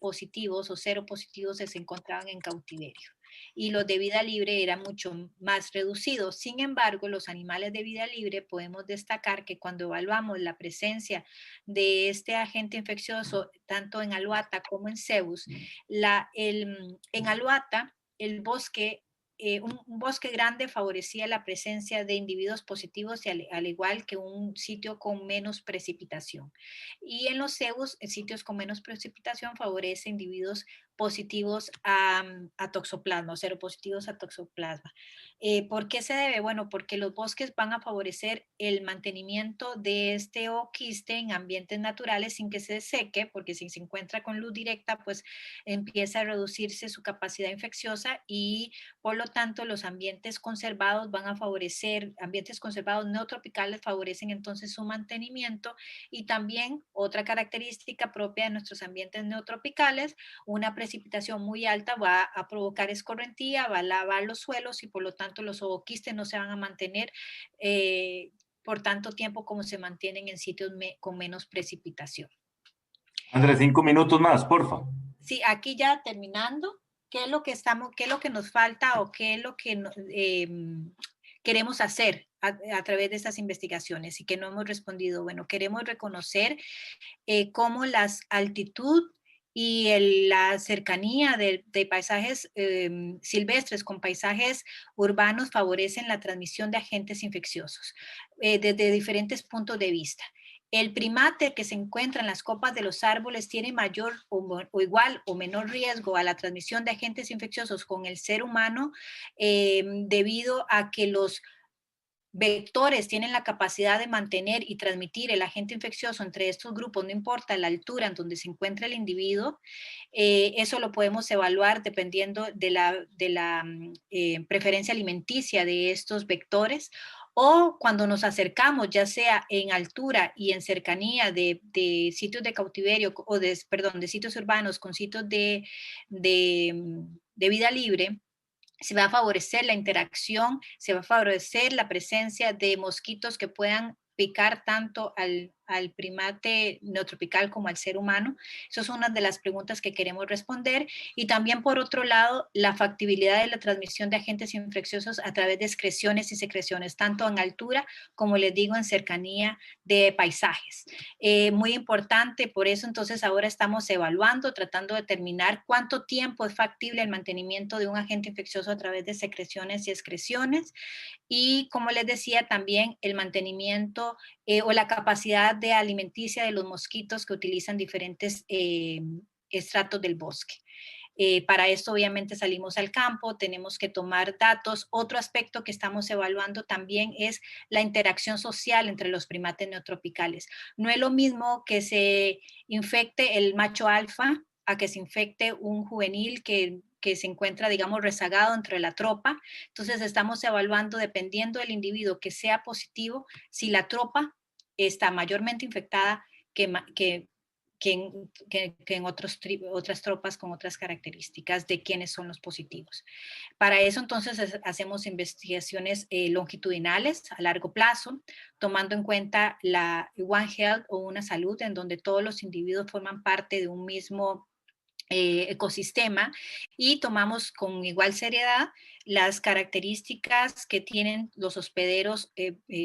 positivos o seropositivos se encontraban en cautiverio y los de vida libre eran mucho más reducidos. Sin embargo, los animales de vida libre podemos destacar que cuando evaluamos la presencia de este agente infeccioso, tanto en Aluata como en Cebus, en Aluata el bosque un bosque grande favorecía la presencia de individuos positivos y al igual que un sitio con menos precipitación. Y en los cebus, sitios con menos precipitación favorece individuos positivos a toxoplasma o seropositivos a toxoplasma. ¿Por qué se debe? Bueno, porque los bosques van a favorecer el mantenimiento de este oquiste en ambientes naturales sin que se seque, porque si se encuentra con luz directa, pues empieza a reducirse su capacidad infecciosa y por lo tanto los ambientes conservados van a favorecer, ambientes conservados neotropicales favorecen entonces su mantenimiento y también otra característica propia de nuestros ambientes neotropicales, una precipitación muy alta va a provocar escorrentía, va a lavar los suelos y por lo tanto los ovoquistes no se van a mantener por tanto tiempo como se mantienen en sitios con menos precipitación.
Andrés, 5 minutos más, porfa.
Sí, aquí ya terminando, qué es lo que nos falta o qué es lo que queremos hacer a través de estas investigaciones y que no hemos respondido? Bueno, queremos reconocer cómo la altitud y la cercanía de paisajes silvestres con paisajes urbanos favorecen la transmisión de agentes infecciosos desde diferentes puntos de vista. El primate que se encuentra en las copas de los árboles tiene mayor o igual o menor riesgo a la transmisión de agentes infecciosos con el ser humano debido a que los vectores tienen la capacidad de mantener y transmitir el agente infeccioso entre estos grupos, no importa la altura en donde se encuentra el individuo. Eso lo podemos evaluar dependiendo de la preferencia alimenticia de estos vectores o cuando nos acercamos, ya sea en altura y en cercanía de sitios de cautiverio o perdón, de sitios urbanos con sitios de vida libre, se va a favorecer la interacción, se va a favorecer la presencia de mosquitos que puedan picar tanto al primate neotropical como al ser humano. Esas son una de las preguntas que queremos responder. Y también, por otro lado, la factibilidad de la transmisión de agentes infecciosos a través de excreciones y secreciones, tanto en altura como les digo, en cercanía de paisajes. Muy importante, por eso entonces ahora estamos evaluando, tratando de determinar cuánto tiempo es factible el mantenimiento de un agente infeccioso a través de secreciones y excreciones. Y como les decía, también el mantenimiento o la capacidad de alimenticia de los mosquitos que utilizan diferentes estratos del bosque. Para esto obviamente salimos al campo, tenemos que tomar datos. Otro aspecto que estamos evaluando también es la interacción social entre los primates neotropicales. No es lo mismo que se infecte el macho alfa a que se infecte un juvenil que se encuentra, digamos, rezagado entre la tropa. Entonces estamos evaluando, dependiendo del individuo que sea positivo, si la tropa está mayormente infectada que en otras tropas con otras características de quiénes son los positivos. Para eso entonces hacemos investigaciones longitudinales a largo plazo, tomando en cuenta la One Health o una salud en donde todos los individuos forman parte de un mismo ecosistema y tomamos con igual seriedad las características que tienen los hospederos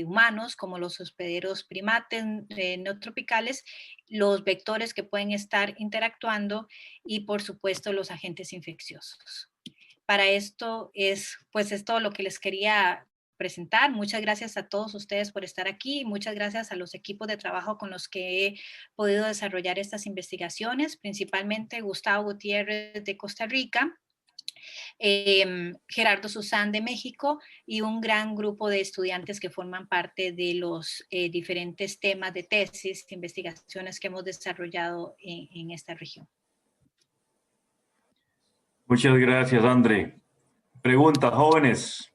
humanos, como los hospederos primates neotropicales, los vectores que pueden estar interactuando y, por supuesto, los agentes infecciosos. Para esto pues es todo lo que les quería presentar. Muchas gracias a todos ustedes por estar aquí. Muchas gracias a los equipos de trabajo con los que he podido desarrollar estas investigaciones, principalmente Gustavo Gutiérrez de Costa Rica, Gerardo Susán de México y un gran grupo de estudiantes que forman parte de los diferentes temas de tesis, de investigaciones que hemos desarrollado en esta región.
Muchas gracias, André. Preguntas, jóvenes.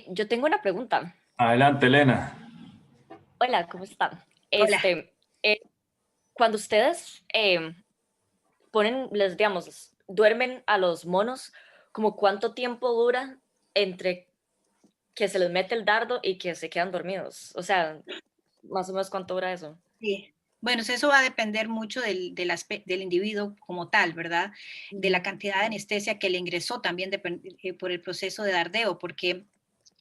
Yo tengo una pregunta.
Adelante, Elena.
Hola, ¿cómo están?
Hola.
Cuando ustedes digamos, duermen a los monos, ¿como cuánto tiempo dura entre que se les mete el dardo y que se quedan dormidos? O sea, más o menos ¿cuánto dura eso?
Sí. Bueno, eso va a depender mucho del individuo como tal, ¿verdad? De la cantidad de anestesia que le ingresó también por el proceso de dardeo, porque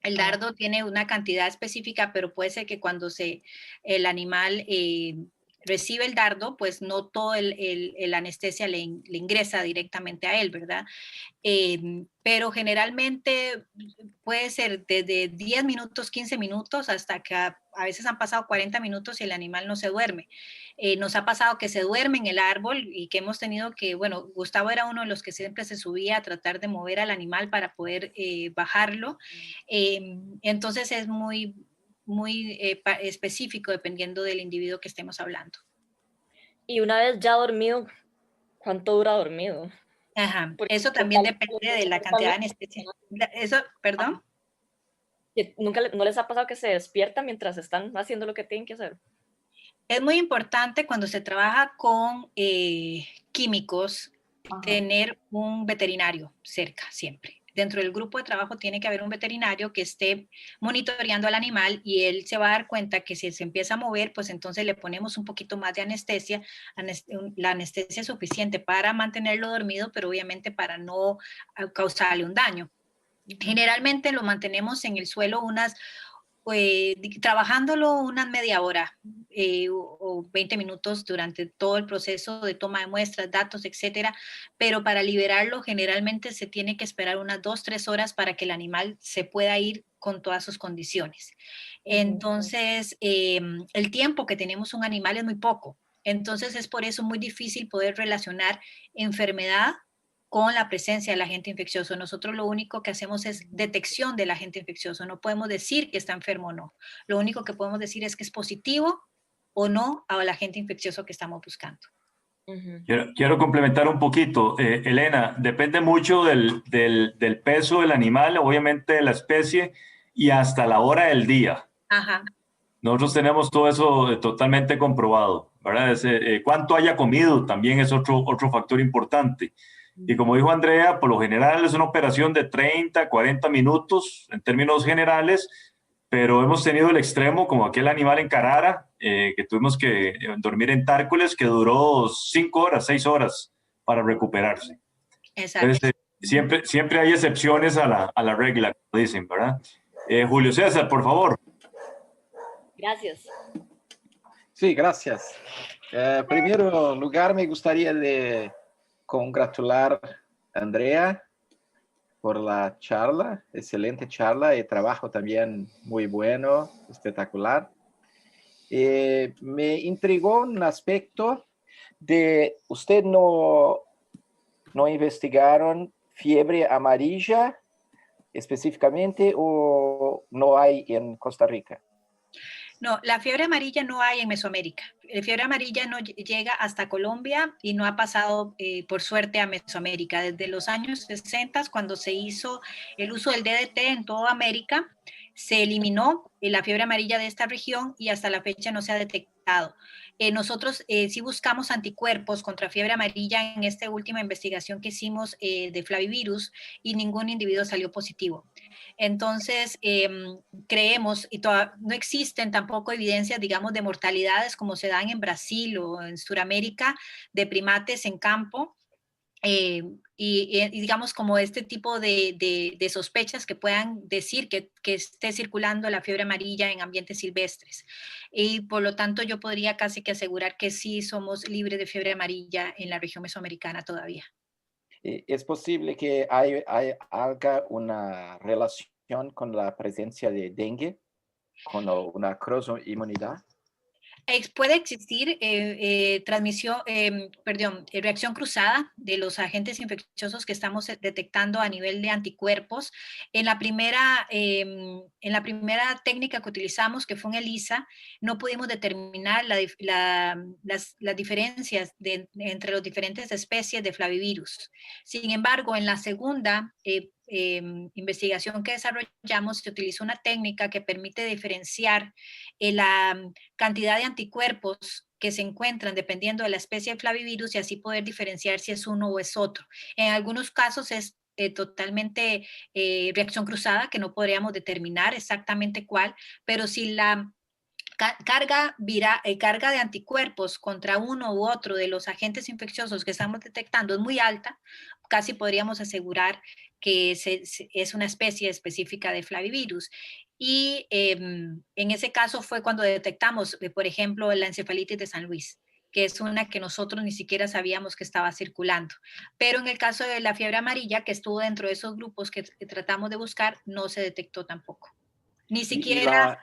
el dardo tiene una cantidad específica, pero puede ser que cuando el animal recibe el dardo, pues no todo el anestesia le ingresa directamente a él, ¿verdad? Pero generalmente puede ser desde 10 minutos, 15 minutos, hasta que a veces han pasado 40 minutos y el animal no se duerme. Nos ha pasado que se duerme en el árbol y que hemos tenido que, bueno, Gustavo era uno de los que siempre se subía a tratar de mover al animal para poder bajarlo. Entonces es muy específico dependiendo del individuo que estemos hablando.
Y una vez ya dormido, ¿cuánto dura dormido?
Ajá, eso también depende de la cantidad de anestesia. Eso, perdón.
¿Nunca no les ha pasado que se despiertan mientras están haciendo lo que tienen que hacer?
Es muy importante cuando se trabaja con químicos tener un veterinario cerca siempre. Dentro del grupo de trabajo tiene que haber un veterinario que esté monitoreando al animal y él se va a dar cuenta que si se empieza a mover, pues entonces le ponemos un poquito más de anestesia. La anestesia es suficiente para mantenerlo dormido, pero obviamente para no causarle un daño. Generalmente lo mantenemos en el suelo trabajándolo unas media hora o 20 minutos durante todo el proceso de toma de muestras, datos, etcétera, pero para liberarlo generalmente se tiene que esperar unas 2-3 horas para que el animal se pueda ir con todas sus condiciones. Entonces, el tiempo que tenemos un animal es muy poco. Entonces, es por eso muy difícil poder relacionar enfermedad con la presencia del agente infeccioso. Nosotros lo único que hacemos es detección del agente infeccioso. No podemos decir que está enfermo o no. Lo único que podemos decir es que es positivo o no al agente infeccioso que estamos buscando.
Quiero complementar un poquito. Elena, depende mucho del peso del animal, obviamente de la especie y hasta la hora del día.
Ajá.
Nosotros tenemos todo eso totalmente comprobado, ¿verdad? Cuánto haya comido también es otro factor importante. Y como dijo Andrea, por lo general es una operación de 30, 40 minutos en términos generales, pero hemos tenido el extremo, como aquel animal en Carara, que tuvimos que dormir en Tárcoles, que duró 5 horas, 6 horas para recuperarse.
Exacto.
Entonces, siempre hay excepciones a la regla, como dicen, ¿verdad? Julio César, por favor.
Gracias.
Sí, gracias. En primer lugar, me gustaría de congratular a Andrea por la charla, excelente charla y trabajo también muy bueno, espectacular. Me intrigó un aspecto de, usted no investigaron fiebre amarilla específicamente o no hay en Costa Rica.
No, la fiebre amarilla no hay en Mesoamérica. La fiebre amarilla no llega hasta Colombia y no ha pasado, por suerte, a Mesoamérica. Desde los años 60, cuando se hizo el uso del DDT en toda América, se eliminó la fiebre amarilla de esta región y hasta la fecha no se ha detectado. Nosotros sí buscamos anticuerpos contra fiebre amarilla en esta última investigación que hicimos de flavivirus y ningún individuo salió positivo. Entonces, creemos, y no existen tampoco evidencias, digamos, de mortalidades como se dan en Brasil o en Sudamérica, de primates en campo, y digamos como este tipo de sospechas que puedan decir que esté circulando la fiebre amarilla en ambientes silvestres. Y por lo tanto yo podría casi que asegurar que sí somos libres de fiebre amarilla en la región mesoamericana todavía.
¿Es posible que haya una relación con la presencia de dengue, con una cross-inmunidad?
Puede existir reacción cruzada de los agentes infecciosos que estamos detectando a nivel de anticuerpos. En la primera técnica que utilizamos, que fue en ELISA, no pudimos determinar las diferencias entre las diferentes especies de flavivirus. Sin embargo, en la segunda investigación que desarrollamos, se utilizó una técnica que permite diferenciar la cantidad de anticuerpos que se encuentran dependiendo de la especie de flavivirus y así poder diferenciar si es uno o es otro. En algunos casos es totalmente reacción cruzada, que no podríamos determinar exactamente cuál, pero si la carga de anticuerpos contra uno u otro de los agentes infecciosos que estamos detectando es muy alta, casi podríamos asegurar que es una especie específica de flavivirus. Y en ese caso fue cuando detectamos, por ejemplo, la encefalitis de San Luis, que es una que nosotros ni siquiera sabíamos que estaba circulando. Pero en el caso de la fiebre amarilla, que estuvo dentro de esos grupos que tratamos de buscar, no se detectó tampoco. Ni siquiera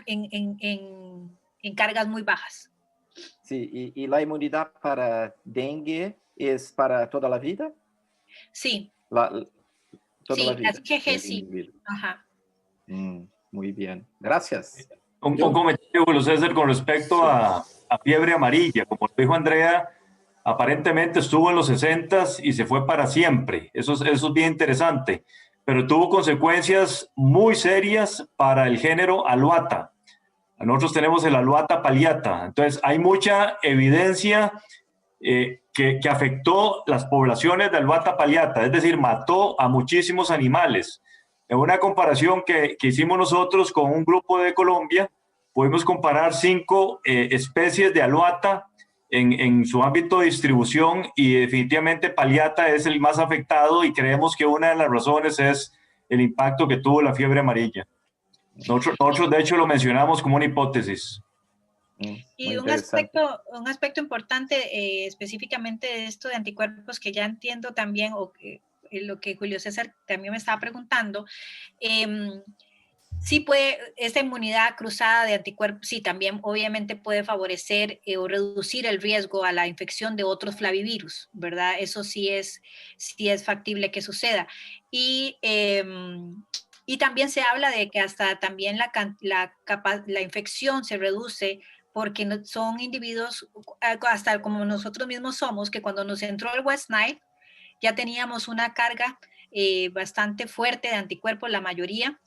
en cargas muy bajas.
Sí, y la inmunidad para dengue es para toda la vida.
Sí.
Toda
sí,
la vida.
Las IgG sí. Ajá.
Muy bien, gracias.
Un comentario, Julio César, con respecto a fiebre amarilla. Como lo dijo Andrea, aparentemente estuvo en los 60s y se fue para siempre. Eso es bien interesante, pero tuvo consecuencias muy serias para el género Aluata. Nosotros tenemos el Aluata palliata. Entonces, hay mucha evidencia que afectó las poblaciones de Aluata palliata, es decir, mató a muchísimos animales. En una comparación que hicimos nosotros con un grupo de Colombia, pudimos comparar 5 especies de Aluata en su ámbito de distribución y definitivamente palliata es el más afectado y creemos que una de las razones es el impacto que tuvo la fiebre amarilla. Nosotros de hecho lo mencionamos como una hipótesis.
Y un aspecto importante específicamente de esto de anticuerpos que ya entiendo también, lo que Julio César también me estaba preguntando, sí puede, esta inmunidad cruzada de anticuerpos, sí, también obviamente puede favorecer o reducir el riesgo a la infección de otros flavivirus, ¿verdad? Eso sí es factible que suceda. Y también se habla de que hasta también la infección se reduce porque son individuos, hasta como nosotros mismos somos, que cuando nos entró el West Nile, ya teníamos una carga bastante fuerte de anticuerpos, la mayoría,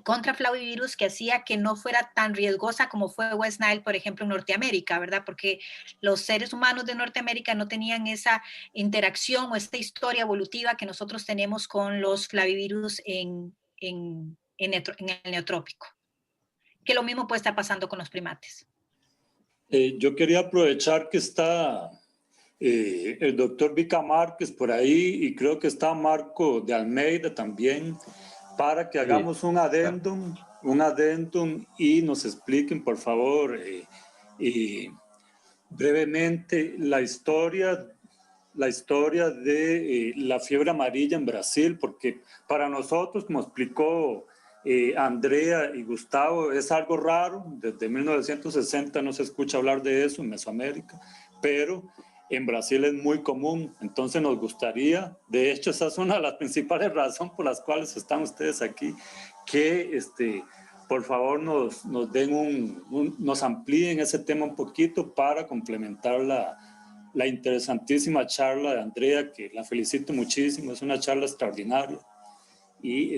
contra flavivirus, que hacía que no fuera tan riesgosa como fue West Nile, por ejemplo, en Norteamérica, ¿verdad? Porque los seres humanos de Norteamérica no tenían esa interacción o esta historia evolutiva que nosotros tenemos con los flavivirus en el neotrópico. Que lo mismo puede estar pasando con los primates.
Yo quería aprovechar que está el doctor Vica Márquez por ahí y creo que está Marco de Almeida también, para que hagamos un adendum y nos expliquen, por favor, brevemente la historia de la fiebre amarilla en Brasil, porque para nosotros, como explicó Andrea y Gustavo, es algo raro. Desde 1960 no se escucha hablar de eso en Mesoamérica, pero en Brasil es muy común. Entonces nos gustaría, de hecho esa es una de las principales razones por las cuales están ustedes aquí, que por favor nos nos amplíen ese tema un poquito para complementar la interesantísima charla de Andrea, que la felicito muchísimo, es una charla extraordinaria. Y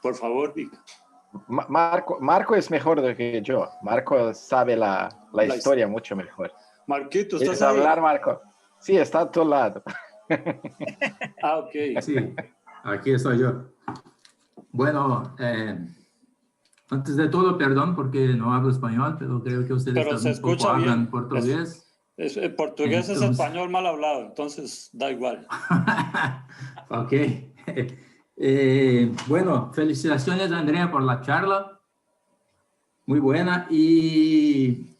por favor, Vic.
Marco es mejor do que yo. Marco sabe la historia mucho mejor.
Marquito,
¿Quieres
¿estás ahí?
hablar, Marco? Sí, está a tu lado.
Ah, ok.
Sí, aquí estoy yo. Bueno, antes de todo, perdón porque no hablo español, pero creo que ustedes
Pero se
tampoco
escucha bien.
hablan portugués.
El portugués
Entonces...
es español mal hablado, entonces da igual.
Ok. Bueno, felicitaciones, Andrea, por la charla. Muy buena. Y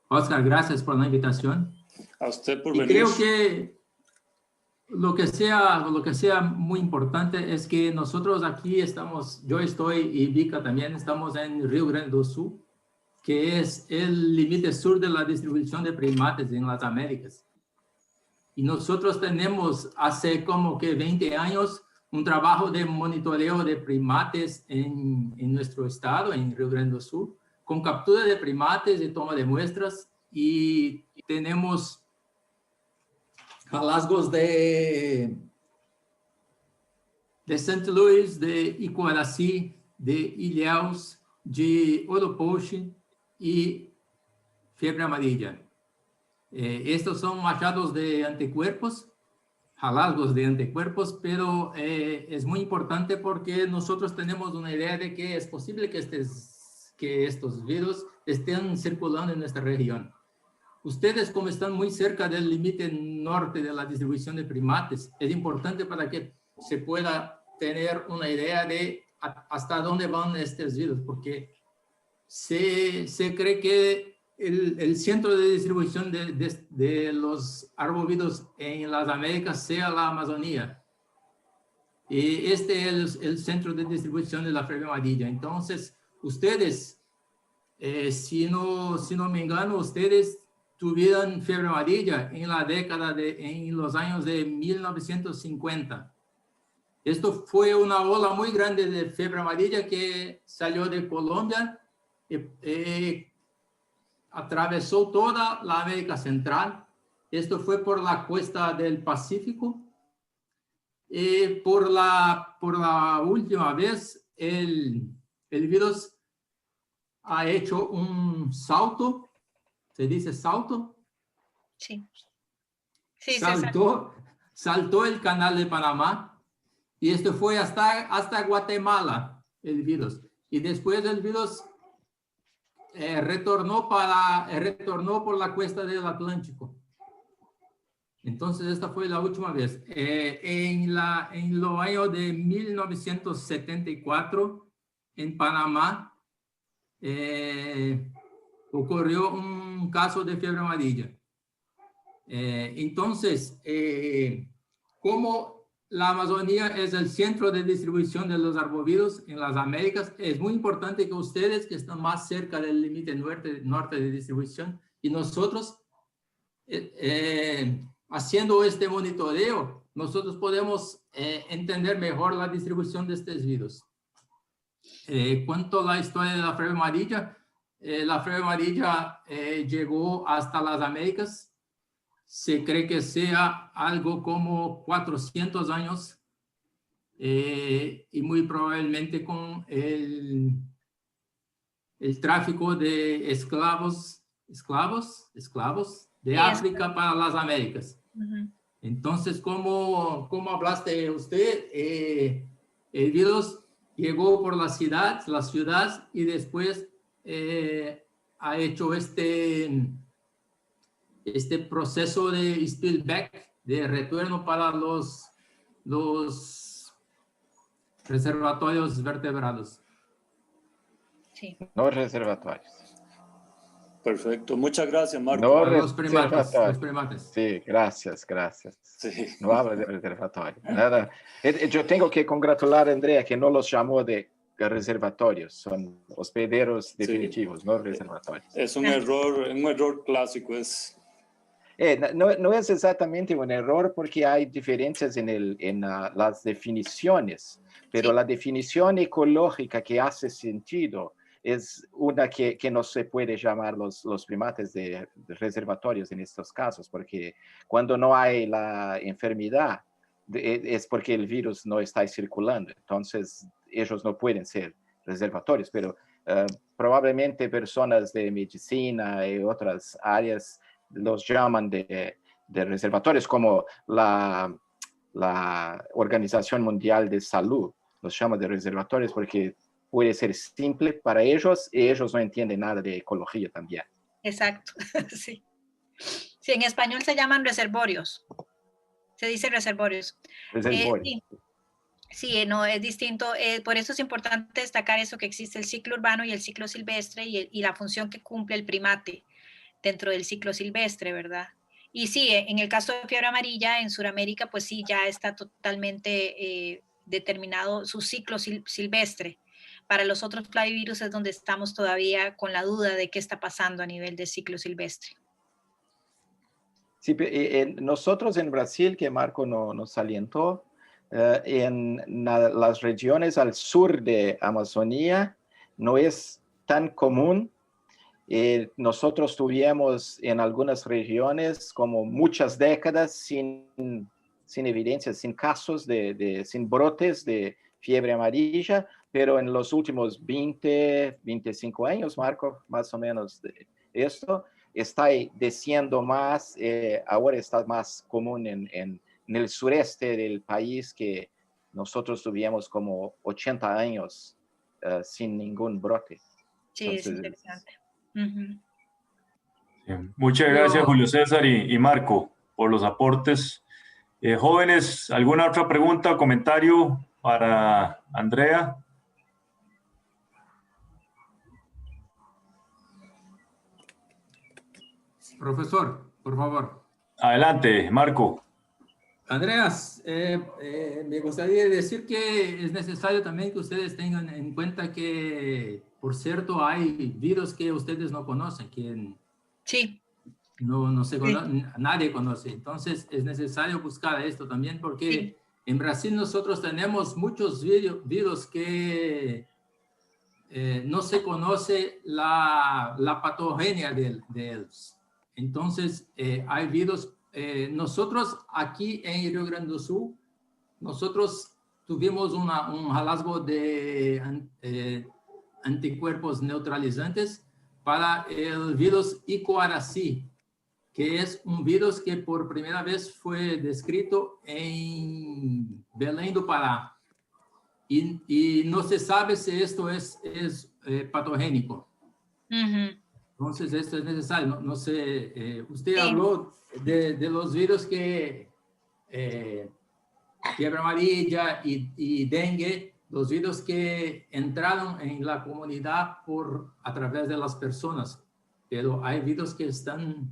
Oscar, gracias por la invitación.
A usted por
Y
venir.
creo que lo que sea muy importante es que nosotros aquí estamos, yo estoy y Vika también estamos en Río Grande do Sul, que es el límite sur de la distribución de primates en las Américas. Y nosotros tenemos hace como que 20 años un trabajo de monitoreo de primates en nuestro estado, en Río Grande do Sul, con captura de primates y toma de muestras, y tenemos hallazgos de St. Louis, de Iquaracy, de Ilhéus, de Oropoche y fiebre amarilla. Estos son hallados de anticuerpos, hallazgos de anticuerpos, pero es muy importante porque nosotros tenemos una idea de que es posible que estos virus estén circulando en nuestra región. Ustedes, como están muy cerca del límite norte de la distribución de primates, es importante para que se pueda tener una idea de hasta dónde van estos virus, porque se cree que el centro de distribución de los arbovídeos en las Américas sea la Amazonía. Y este es el centro de distribución de la fiebre amarilla. Entonces, ustedes, si no me engano, ustedes tuvieron fiebre amarilla en los años de 1950. Esto fue una ola muy grande de fiebre amarilla que salió de Colombia, atravesó toda la América Central. Esto fue por la costa del Pacífico. Por la última vez, el virus ha hecho un salto. ¿Se dice salto?
Sí. Sí,
saltó el canal de Panamá, y esto fue hasta Guatemala, el virus. Y después el virus retornó por la cuesta del Atlántico. Entonces, esta fue la última vez. En los años de 1974, en Panamá, ocurrió un caso de fiebre amarilla. Entonces, como la Amazonía es el centro de distribución de los arbovídeos en las Américas, es muy importante que ustedes, que están más cerca del límite norte de distribución, y nosotros, haciendo este monitoreo, nosotros podemos entender mejor la distribución de estos virus. Cuanto a la historia de la fiebre amarilla, llegó hasta las Américas. Se cree que sea algo como 400 años, y muy probablemente con el tráfico de esclavos de África para las Américas.
Uh-huh.
Entonces, como hablaste usted, el virus llegó por las ciudades y después ha hecho este proceso de spillback, de retorno para los reservatorios vertebrados.
Sí.
No reservatorios.
Perfecto, muchas gracias, Marco.
No
Los primates.
Sí, gracias.
Sí.
No habla de reservatorio. Nada. Yo tengo que congratular a Andrea que no los llamó de reservatorios, son hospederos definitivos, sí. No reservatorios.
Es un error clásico.
No es exactamente un error porque hay diferencias en las definiciones, pero
Sí.
la definición ecológica que hace sentido es una que no se puede llamar los primates de reservatorios en estos casos, porque cuando no hay la enfermedad es porque el virus no está circulando, entonces ellos no pueden ser reservatorios, pero probablemente personas de medicina y otras áreas los llaman de reservatorios, como la Organización Mundial de Salud los llama de reservatorios porque puede ser simple para ellos y ellos no entienden nada de ecología también.
Exacto, sí. Sí, en español se llaman reservorios. Se dice reservorios.
Reservorios.
Sí, no, es distinto. Por eso es importante destacar eso, que existe el ciclo urbano y el ciclo silvestre y la función que cumple el primate dentro del ciclo silvestre, ¿verdad? Y sí, en el caso de fiebre amarilla, en Sudamérica, pues sí, ya está totalmente determinado su ciclo silvestre. Para los otros clavivirus es donde estamos todavía con la duda de qué está pasando a nivel de ciclo silvestre.
Sí, nosotros en Brasil, que Marco nos alientó, en las regiones al sur de Amazonía no es tan común. Nosotros tuvimos en algunas regiones como muchas décadas sin evidencias, sin casos, sin brotes de fiebre amarilla, pero en los últimos 20, 25 años, Marco, más o menos de esto, está desciendo más, ahora está más común en el sureste del país, que nosotros tuvimos como 80 años sin ningún brote.
Sí,
entonces,
es interesante.
Muchas gracias, Julio César y Marco, por los aportes. Jóvenes, ¿alguna otra pregunta o comentario para Andrea?
Profesor, por favor.
Adelante, Marco.
Andreas, me gustaría decir que es necesario también que ustedes tengan en cuenta que, por cierto, hay virus que ustedes no conocen, que
sí.
no se conoce, nadie conoce. Entonces, es necesario buscar esto también porque en Brasil nosotros tenemos muchos virus que no se conoce la patogenia de ellos. Entonces, hay virus. Nosotros aquí en Río Grande do Sul, nosotros tuvimos un hallazgo de anticuerpos neutralizantes para el virus Icoaraci, que es un virus que por primera vez fue descrito en Belém do Pará. Y no se sabe si esto es patogénico. Entonces, esto es necesario. No sé, usted habló de los virus que fiebre amarilla y dengue, los virus que entraron en la comunidad a través de las personas, pero hay virus que están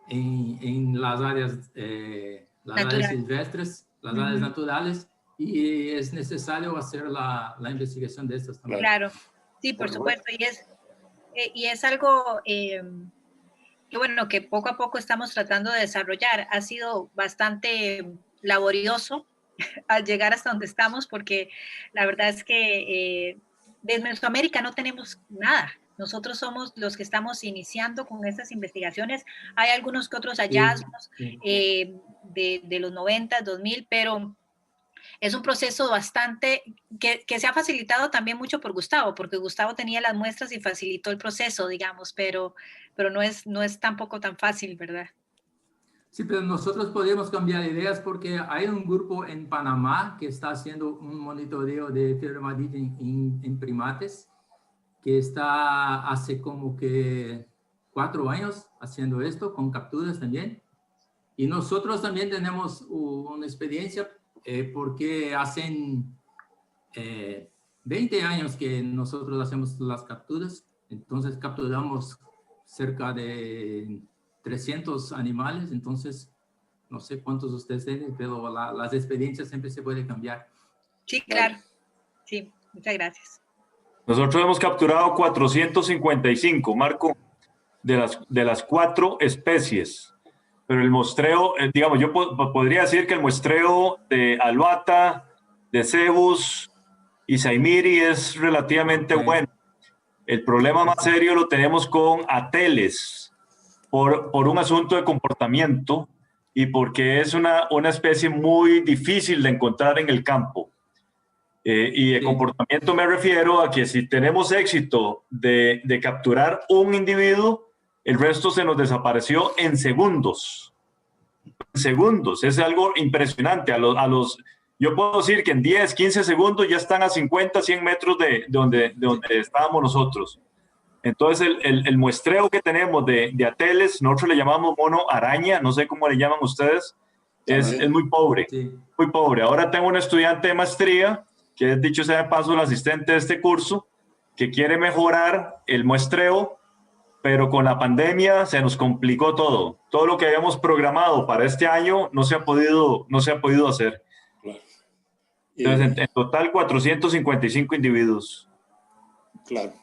en las áreas silvestres, las áreas naturales, y es necesario hacer la investigación de estas también.
Claro, sí, por supuesto, y es algo que bueno, que poco a poco estamos tratando de desarrollar. Ha sido bastante laborioso al llegar hasta donde estamos, porque la verdad es que de Mesoamérica no tenemos nada. Nosotros somos los que estamos iniciando con estas investigaciones. Hay algunos que otros hallazgos de los 90, 2000, pero es un proceso bastante que se ha facilitado también mucho por Gustavo, porque Gustavo tenía las muestras y facilitó el proceso, digamos, pero no es tampoco tan fácil, ¿verdad?
Sí, pero nosotros podemos cambiar ideas porque hay un grupo en Panamá que está haciendo un monitoreo de fiebre amarilla en primates, que está hace como que 4 años haciendo esto, con capturas también. Y nosotros también tenemos una experiencia porque hacen 20 años que nosotros hacemos las capturas. Entonces capturamos cerca de 300 animales. Entonces, no sé cuántos ustedes tienen, pero las experiencias siempre se pueden cambiar.
Sí, claro. Sí, muchas gracias.
Nosotros hemos capturado 455, Marco, de las 4 especies. Pero el muestreo, digamos, yo podría decir que el muestreo de Aluata, de Cebus y Saimiri es relativamente bueno. El problema más serio lo tenemos con Ateles, por un asunto de comportamiento y porque es una especie muy difícil de encontrar en el campo. Y de comportamiento me refiero a que si tenemos éxito de capturar un individuo, el resto se nos desapareció en segundos. En segundos, es algo impresionante. Yo puedo decir que en 10, 15 segundos ya están a 50, 100 metros de donde estábamos nosotros. Entonces, el muestreo que tenemos de Ateles, nosotros le llamamos mono araña, no sé cómo le llaman ustedes, es muy pobre, muy pobre. Ahora tengo un estudiante de maestría, que es, dicho sea de paso, el asistente de este curso, que quiere mejorar el muestreo, pero con la pandemia se nos complicó todo. Todo lo que habíamos programado para este año no se ha podido hacer.
Claro.
Entonces, en total, 455 individuos.
Claro.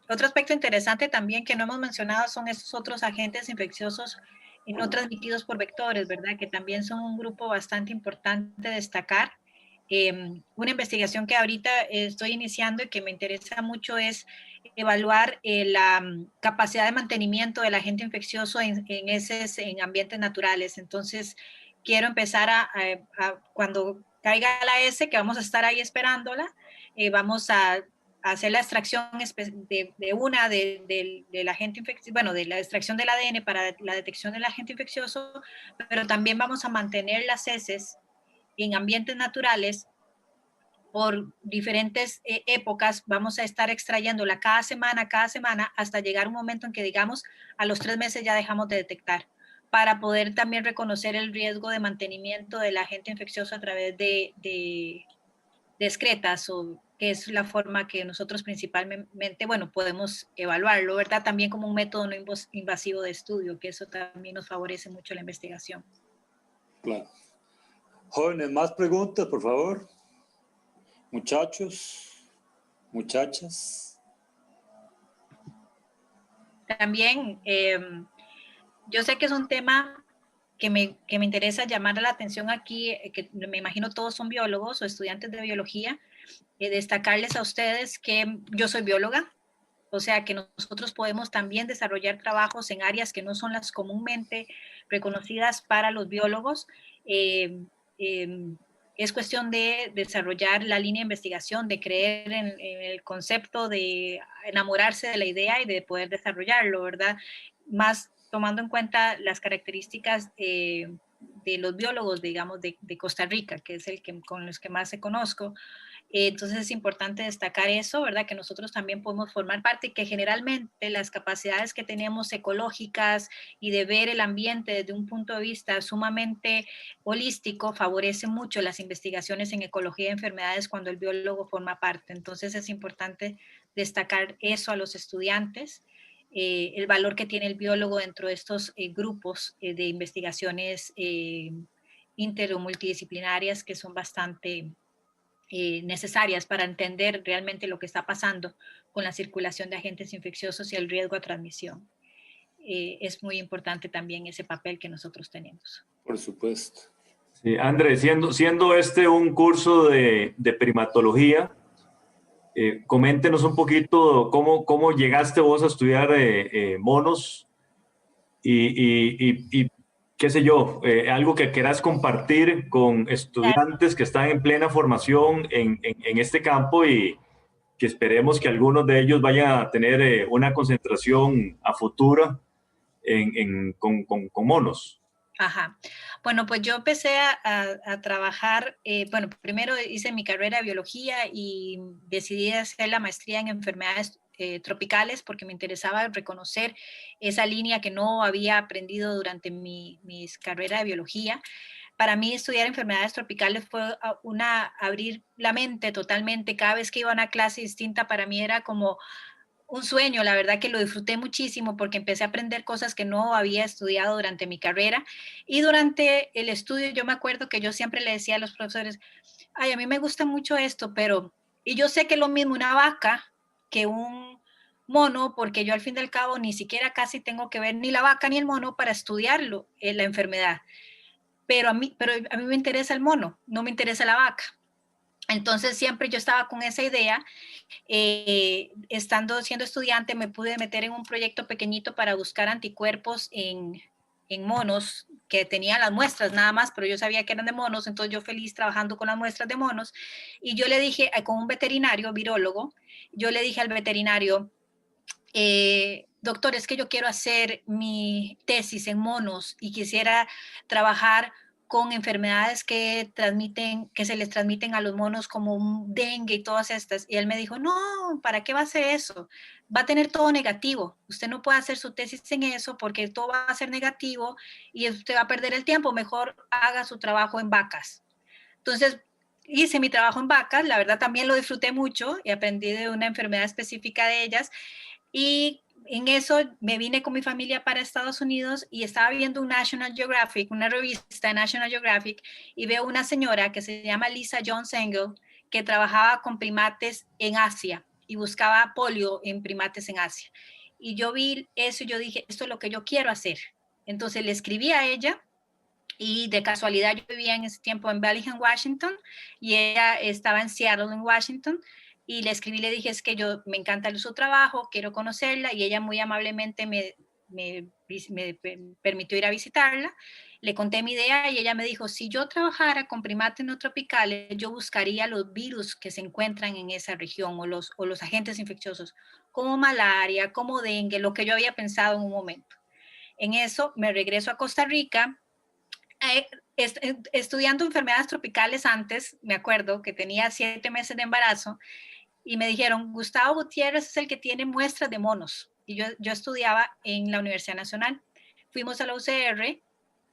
Otro aspecto interesante también que no hemos mencionado son estos otros agentes infecciosos no transmitidos por vectores, ¿verdad? Que también son un grupo bastante importante de destacar. Una investigación que ahorita estoy iniciando y que me interesa mucho es evaluar la capacidad de mantenimiento del agente infeccioso en heces en ambientes naturales. Entonces, quiero empezar a cuando caiga la S, que vamos a estar ahí esperándola, vamos a hacer la extracción del agente infeccioso, bueno, de la extracción del ADN para la detección del agente infeccioso, pero también vamos a mantener las heces en ambientes naturales por diferentes épocas. Vamos a estar extrayéndola cada semana, hasta llegar un momento en que, digamos, a los 3 meses ya dejamos de detectar, para poder también reconocer el riesgo de mantenimiento del agente infeccioso a través de excretas, o que es la forma que nosotros principalmente, bueno, podemos evaluarlo, ¿verdad? También como un método no invasivo de estudio, que eso también nos favorece mucho la investigación.
Claro. Jóvenes, más preguntas, por favor. Muchachos, muchachas.
También, yo sé que es un tema que me interesa llamar la atención aquí, que me imagino todos son biólogos o estudiantes de biología, destacarles a ustedes que yo soy bióloga, o sea que nosotros podemos también desarrollar trabajos en áreas que no son las comúnmente reconocidas para los biólogos. Es cuestión de desarrollar la línea de investigación, de creer en el concepto, de enamorarse de la idea y de poder desarrollarlo, ¿verdad? Más tomando en cuenta las características de los biólogos, digamos, de Costa Rica, que es con los que más conozco. Entonces es importante destacar eso, ¿verdad? Que nosotros también podemos formar parte y que generalmente las capacidades que tenemos ecológicas y de ver el ambiente desde un punto de vista sumamente holístico favorece mucho las investigaciones en ecología de enfermedades cuando el biólogo forma parte. Entonces es importante destacar eso a los estudiantes, el valor que tiene el biólogo dentro de estos grupos de investigaciones inter o multidisciplinarias que son bastante necesarias para entender realmente lo que está pasando con la circulación de agentes infecciosos y el riesgo a transmisión. Es muy importante también ese papel que nosotros tenemos.
Por supuesto.
Sí, Andrés, siendo este un curso de primatología, coméntenos un poquito cómo llegaste vos a estudiar monos y qué sé yo, algo que quieras compartir con estudiantes que están en plena formación en este campo y que esperemos que algunos de ellos vayan a tener una concentración a futuro con monos.
Ajá. Bueno, pues yo empecé a trabajar, bueno, primero hice mi carrera de biología y decidí hacer la maestría en enfermedades tropicales porque me interesaba reconocer esa línea que no había aprendido durante mi carrera de biología. Para mí estudiar enfermedades tropicales fue abrir la mente totalmente. Cada vez que iba a una clase distinta para mí era como un sueño, la verdad que lo disfruté muchísimo porque empecé a aprender cosas que no había estudiado durante mi carrera y durante el estudio yo me acuerdo que yo siempre le decía a los profesores, ay, a mí me gusta mucho esto, pero, y yo sé que es lo mismo una vaca que un mono, porque yo al fin y al cabo ni siquiera casi tengo que ver ni la vaca ni el mono para estudiarlo, la enfermedad. Pero a mí me interesa el mono, no me interesa la vaca. Entonces siempre yo estaba con esa idea. Siendo estudiante me pude meter en un proyecto pequeñito para buscar anticuerpos en monos que tenían las muestras nada más, pero yo sabía que eran de monos, entonces yo feliz trabajando con las muestras de monos. Y yo le dije, con un veterinario, virólogo, yo le dije al veterinario, doctor, es que yo quiero hacer mi tesis en monos y quisiera trabajar con enfermedades que se les transmiten a los monos como dengue y todas estas. Y él me dijo, no, ¿para qué va a hacer eso? Va a tener todo negativo. Usted no puede hacer su tesis en eso porque todo va a ser negativo y usted va a perder el tiempo. Mejor haga su trabajo en vacas. Entonces, hice mi trabajo en vacas. La verdad también lo disfruté mucho y aprendí de una enfermedad específica de ellas. Y en eso me vine con mi familia para Estados Unidos y estaba viendo un National Geographic, una revista de National Geographic, y veo una señora que se llama Lisa John Sengel, que trabajaba con primates en Asia y buscaba polio en primates en Asia. Y yo vi eso y yo dije, esto es lo que yo quiero hacer. Entonces le escribí a ella y de casualidad yo vivía en ese tiempo en Bellingham, Washington, y ella estaba en Seattle, en Washington, y le escribí, le dije, es que yo me encanta su trabajo, quiero conocerla, y ella muy amablemente me permitió ir a visitarla. Le conté mi idea y ella me dijo, si yo trabajara con primates no tropicales, yo buscaría los virus que se encuentran en esa región o los agentes infecciosos, como malaria, como dengue, lo que yo había pensado en un momento. En eso me regreso a Costa Rica, estudiando enfermedades tropicales antes, me acuerdo que tenía 7 meses de embarazo, y me dijeron, Gustavo Gutiérrez es el que tiene muestras de monos. Y yo estudiaba en la Universidad Nacional. Fuimos a la UCR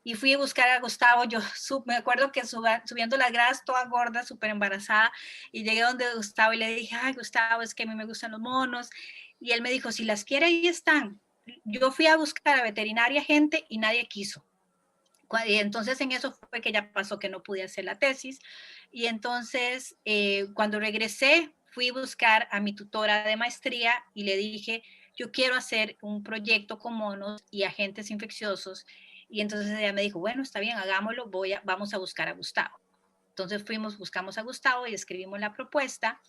y fui a buscar a Gustavo. Yo me acuerdo que subiendo las gradas toda gorda, súper embarazada, y llegué donde Gustavo y le dije, ay, Gustavo, es que a mí me gustan los monos. Y él me dijo, si las quiere, ahí están. Yo fui a buscar a veterinaria gente y nadie quiso. Y entonces en eso fue que ya pasó que no pude hacer la tesis. Y entonces cuando regresé, fui a buscar a mi tutora de maestría y le dije, yo quiero hacer un proyecto con monos y agentes infecciosos. Y entonces ella me dijo, bueno, está bien, hagámoslo, vamos a buscar a Gustavo. Entonces buscamos a Gustavo y escribimos la propuesta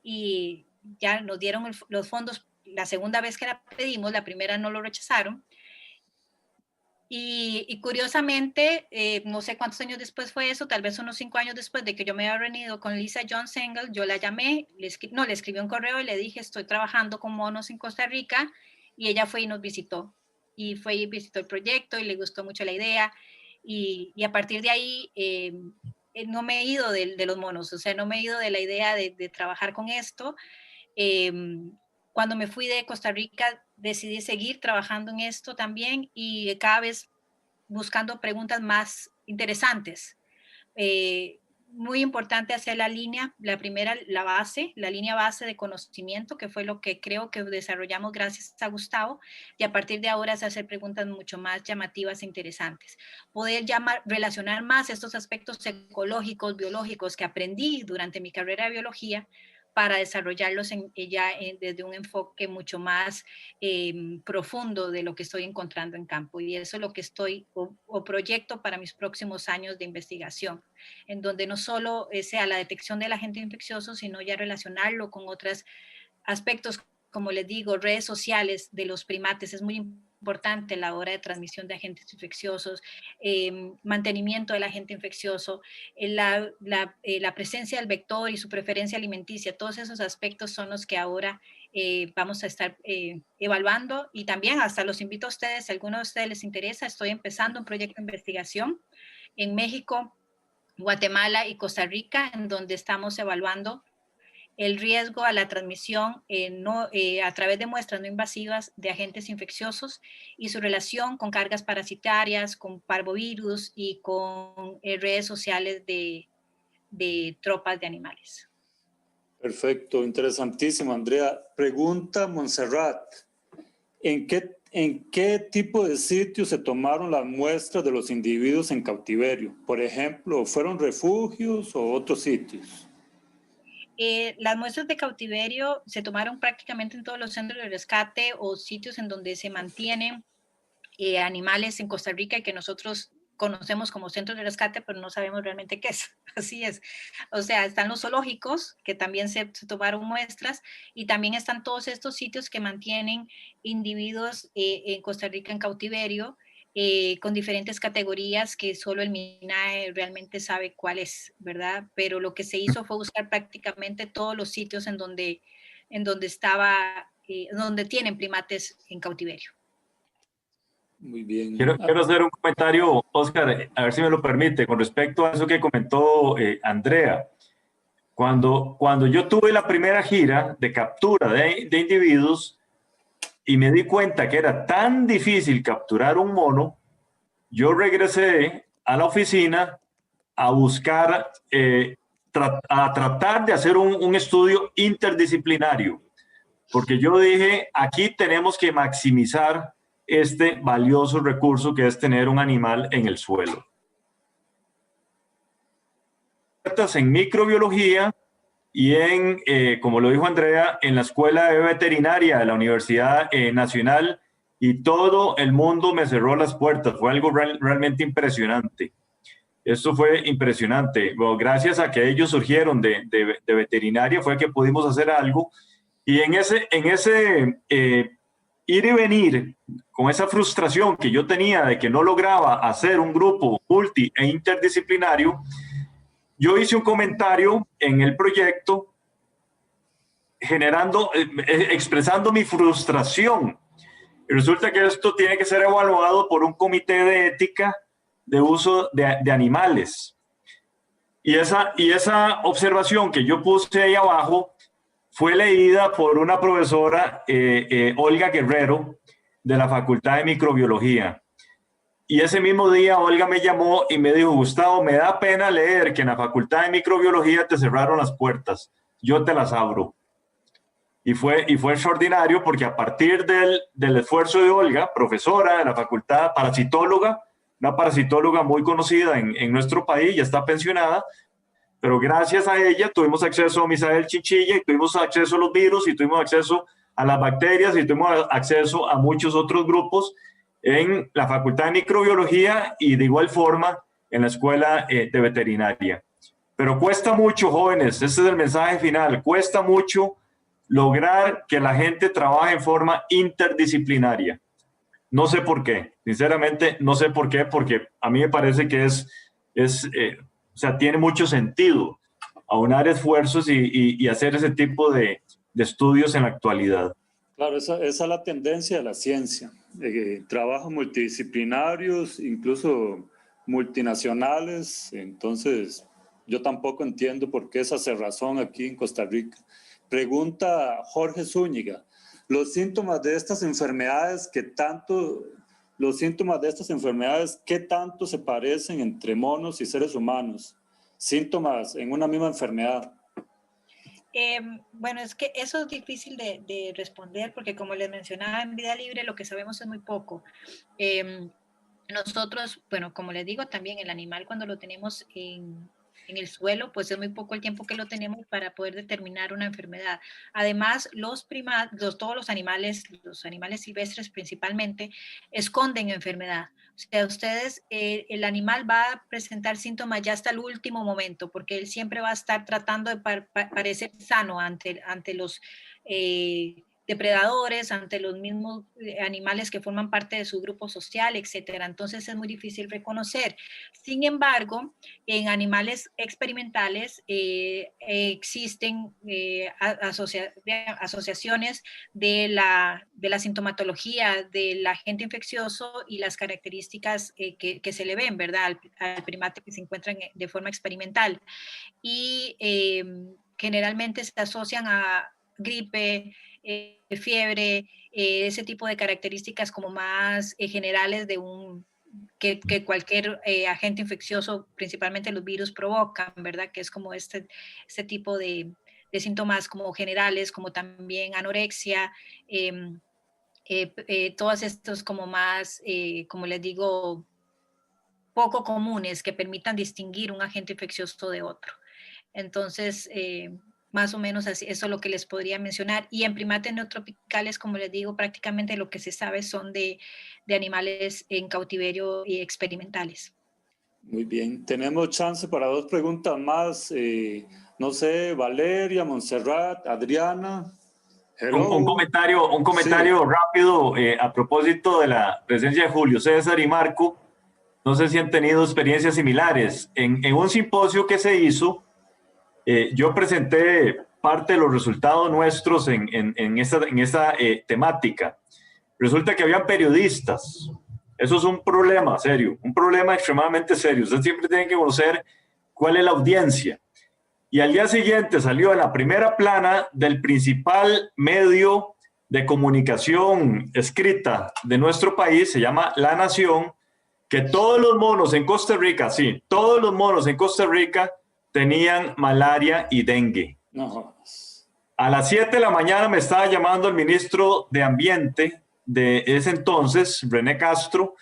y ya nos dieron los fondos la segunda vez que la pedimos, la primera no lo rechazaron. Y curiosamente, no sé cuántos años después fue eso, tal vez unos 5 años después de que yo me había reunido con Lisa John Sengel, yo la llamé, le escribí un correo y le dije, estoy trabajando con monos en Costa Rica, y ella fue y nos visitó. Y fue y visitó el proyecto y le gustó mucho la idea. Y a partir de ahí, no me he ido de los monos, o sea, no me he ido de la idea de trabajar con esto. Cuando me fui de Costa Rica, decidí seguir trabajando en esto también y cada vez buscando preguntas más interesantes. Muy importante hacer la primera, la línea base de conocimiento, que fue lo que creo que desarrollamos gracias a Gustavo, y a partir de ahora es hacer preguntas mucho más llamativas e interesantes. Poder relacionar más estos aspectos ecológicos, biológicos que aprendí durante mi carrera de biología, para desarrollarlos desde un enfoque mucho más profundo de lo que estoy encontrando en campo. Y eso es lo que proyecto para mis próximos años de investigación, en donde no solo sea la detección del agente infeccioso, sino ya relacionarlo con otros aspectos, como les digo, redes sociales de los primates. Es muy importante la hora de transmisión de agentes infecciosos, mantenimiento del agente infeccioso, la presencia del vector y su preferencia alimenticia. Todos esos aspectos son los que ahora vamos a estar evaluando, y también hasta los invito a ustedes, si a alguno de ustedes les interesa, estoy empezando un proyecto de investigación en México, Guatemala y Costa Rica, en donde estamos evaluando el riesgo a la transmisión a través de muestras no invasivas de agentes infecciosos y su relación con cargas parasitarias, con parvovirus y con redes sociales de tropas de animales.
Perfecto, interesantísimo, Andrea. Pregunta Montserrat, ¿en qué tipo de sitios se tomaron las muestras de los individuos en cautiverio? Por ejemplo, ¿fueron refugios o otros sitios?
Las muestras de cautiverio se tomaron prácticamente en todos los centros de rescate o sitios en donde se mantienen animales en Costa Rica y que nosotros conocemos como centros de rescate, pero no sabemos realmente qué es. Así es. O sea, están los zoológicos, que también se tomaron muestras, y también están todos estos sitios que mantienen individuos en Costa Rica en cautiverio, con diferentes categorías que solo el MINAE realmente sabe cuál es, ¿verdad? Pero lo que se hizo fue buscar prácticamente todos los sitios en donde donde tienen primates en cautiverio.
Muy bien.
Quiero hacer un comentario, Oscar, a ver si me lo permite, con respecto a eso que comentó Andrea. Cuando yo tuve la primera gira de captura de individuos y me di cuenta que era tan difícil capturar un mono, yo regresé a la oficina a buscar, a tratar de hacer un estudio interdisciplinario, porque yo dije, aquí tenemos que maximizar este valioso recurso que es tener un animal en el suelo. En microbiología y como lo dijo Andrea, en la Escuela de Veterinaria de la Universidad Nacional, y todo el mundo me cerró las puertas. Fue algo realmente impresionante. Esto fue impresionante. Bueno, gracias a que ellos surgieron de veterinaria fue que pudimos hacer algo. Y en ese ir y venir, con esa frustración que yo tenía de que no lograba hacer un grupo multi e interdisciplinario, yo hice un comentario en el proyecto expresando mi frustración. Y resulta que esto tiene que ser evaluado por un comité de ética de uso de animales. Y esa observación que yo puse ahí abajo fue leída por una profesora, Olga Guerrero, de la Facultad de Microbiología. Y ese mismo día Olga me llamó y me dijo, Gustavo, me da pena leer que en la Facultad de Microbiología te cerraron las puertas. Yo te las abro. Y fue extraordinario porque a partir del esfuerzo de Olga, profesora de la facultad, parasitóloga, una parasitóloga muy conocida en nuestro país, ya está pensionada, pero gracias a ella tuvimos acceso a Misael Chinchilla y tuvimos acceso a los virus y tuvimos acceso a las bacterias y tuvimos acceso a muchos otros grupos en la Facultad de Microbiología y de igual forma en la Escuela de Veterinaria. Pero cuesta mucho, jóvenes, ese es el mensaje final, cuesta mucho lograr que la gente trabaje en forma interdisciplinaria. No sé por qué, sinceramente no sé por qué, porque a mí me parece que o sea, tiene mucho sentido aunar esfuerzos y hacer ese tipo de estudios en la actualidad.
Claro, esa es la tendencia de la ciencia. Trabajos multidisciplinarios, incluso multinacionales. Entonces, yo tampoco entiendo por qué esa cerrazón aquí en Costa Rica. Pregunta Jorge Zúñiga, los síntomas de estas enfermedades, ¿qué tanto se parecen entre monos y seres humanos? Síntomas en una misma enfermedad.
Bueno, es que eso es difícil de responder porque, como les mencionaba, en Vida Libre lo que sabemos es muy poco. Nosotros, bueno, como les digo, también el animal cuando lo tenemos en el suelo, pues es muy poco el tiempo que lo tenemos para poder determinar una enfermedad. Además, todos los animales silvestres principalmente, esconden enfermedad. O sea, el animal va a presentar síntomas ya hasta el último momento, porque él siempre va a estar tratando de parecer sano ante los depredadores, ante los mismos animales que forman parte de su grupo social, etcétera. Entonces es muy difícil reconocer. Sin embargo, en animales experimentales existen asociaciones de la sintomatología del agente infeccioso y las características que se le ven, ¿verdad? Al primate que se encuentran de forma experimental. Y generalmente se asocian a gripe, fiebre, ese tipo de características como más generales que cualquier agente infeccioso, principalmente los virus, provocan, ¿verdad? Que es como este tipo de síntomas como generales, como también anorexia, todos estos como más, como les digo, poco comunes que permitan distinguir un agente infeccioso de otro. Entonces, Más o menos así, eso es lo que les podría mencionar. Y en primates neotropicales, como les digo, prácticamente lo que se sabe son de animales en cautiverio y experimentales.
Muy bien, tenemos chance para 2 preguntas más. No sé, Valeria, Montserrat, Adriana.
Un comentario
Sí.
rápido a propósito de la presencia de Julio César y Marco. No sé si han tenido experiencias similares. En un simposio que se hizo, yo presenté parte de los resultados nuestros en esta temática. Resulta que habían periodistas. Eso es un problema serio, un problema extremadamente serio. Usted siempre tiene que conocer cuál es la audiencia. Y al día siguiente salió en la primera plana del principal medio de comunicación escrita de nuestro país, se llama La Nación, que todos los monos en Costa Rica, sí, todos los monos en Costa Rica tenían malaria y dengue.
No.
A las 7 de la mañana me estaba llamando el ministro de Ambiente de ese entonces, René Castro,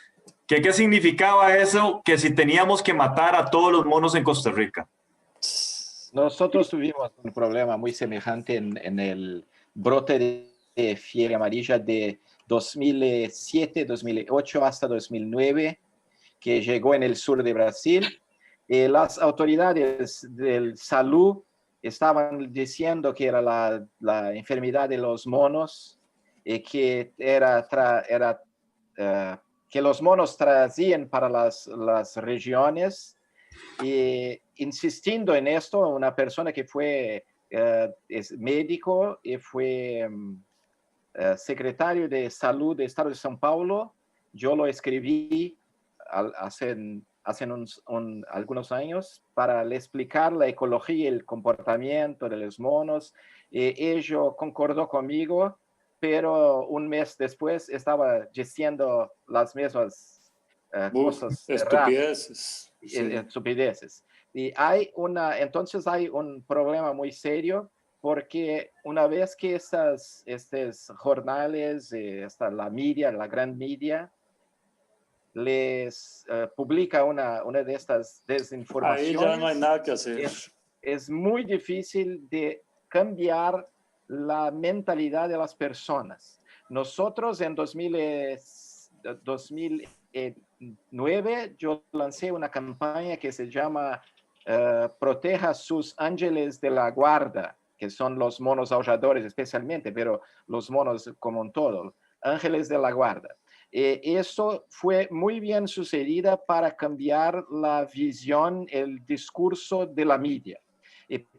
que qué significaba eso, que si teníamos que matar a todos los monos en Costa Rica.
Nosotros tuvimos un problema muy semejante en el brote de fiebre amarilla de 2007, 2008 hasta 2009, que llegó en el sur de Brasil. Las autoridades de salud estaban diciendo que era la enfermedad de los monos, que que los monos trazían para las regiones. Y insistiendo en esto, una persona que fue es médico y fue secretario de salud del estado de São Paulo, yo lo escribí hace algunos años para explicar la ecología y el comportamiento de los monos. Ello concordó conmigo, pero un mes después estaba diciendo las mismas cosas
estupideces.
Estupideces. Y entonces hay un problema muy serio, porque una vez que estos jornales, la media, la gran media, les publica una de estas desinformaciones,
ahí ya no hay nada que hacer.
Es muy difícil de cambiar la mentalidad de las personas. Nosotros en 2009 yo lancé una campaña que se llama Proteja sus ángeles de la guarda, que son los monos aulladores especialmente, pero los monos como un todo, ángeles de la guarda. Eso fue muy bien sucedida para cambiar la visión, el discurso de la media.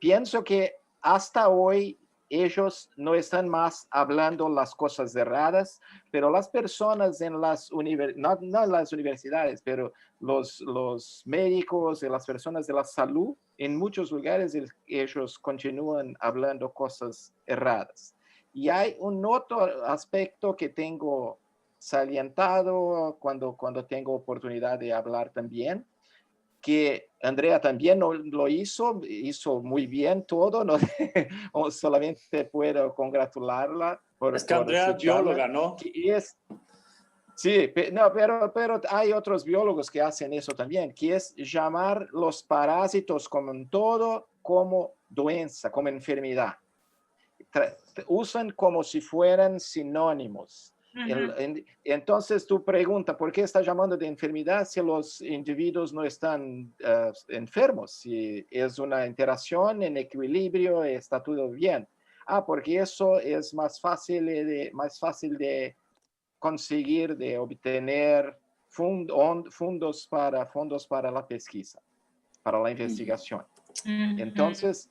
Pienso que hasta hoy ellos no están más hablando las cosas erradas, pero las personas en las universidades, no en las universidades, pero los médicos y las personas de la salud, en muchos lugares ellos continúan hablando cosas erradas. Y hay un otro aspecto que tengo salientado cuando tengo oportunidad de hablar también, que Andrea también lo hizo muy bien todo, ¿no? Solamente puedo congratularla.
Es que Andrea es bióloga, ¿no?
Sí, no, pero hay otros biólogos que hacen eso también, que es llamar los parásitos como un todo, como doença, como enfermedad. Usan como si fueran sinónimos. Entonces tú preguntas, ¿por qué está llamando de enfermedad si los individuos no están enfermos? Si es una interacción en equilibrio, está todo bien. Porque eso es más fácil de conseguir, de obtener fondos para la pesquisa, para la investigación. Entonces,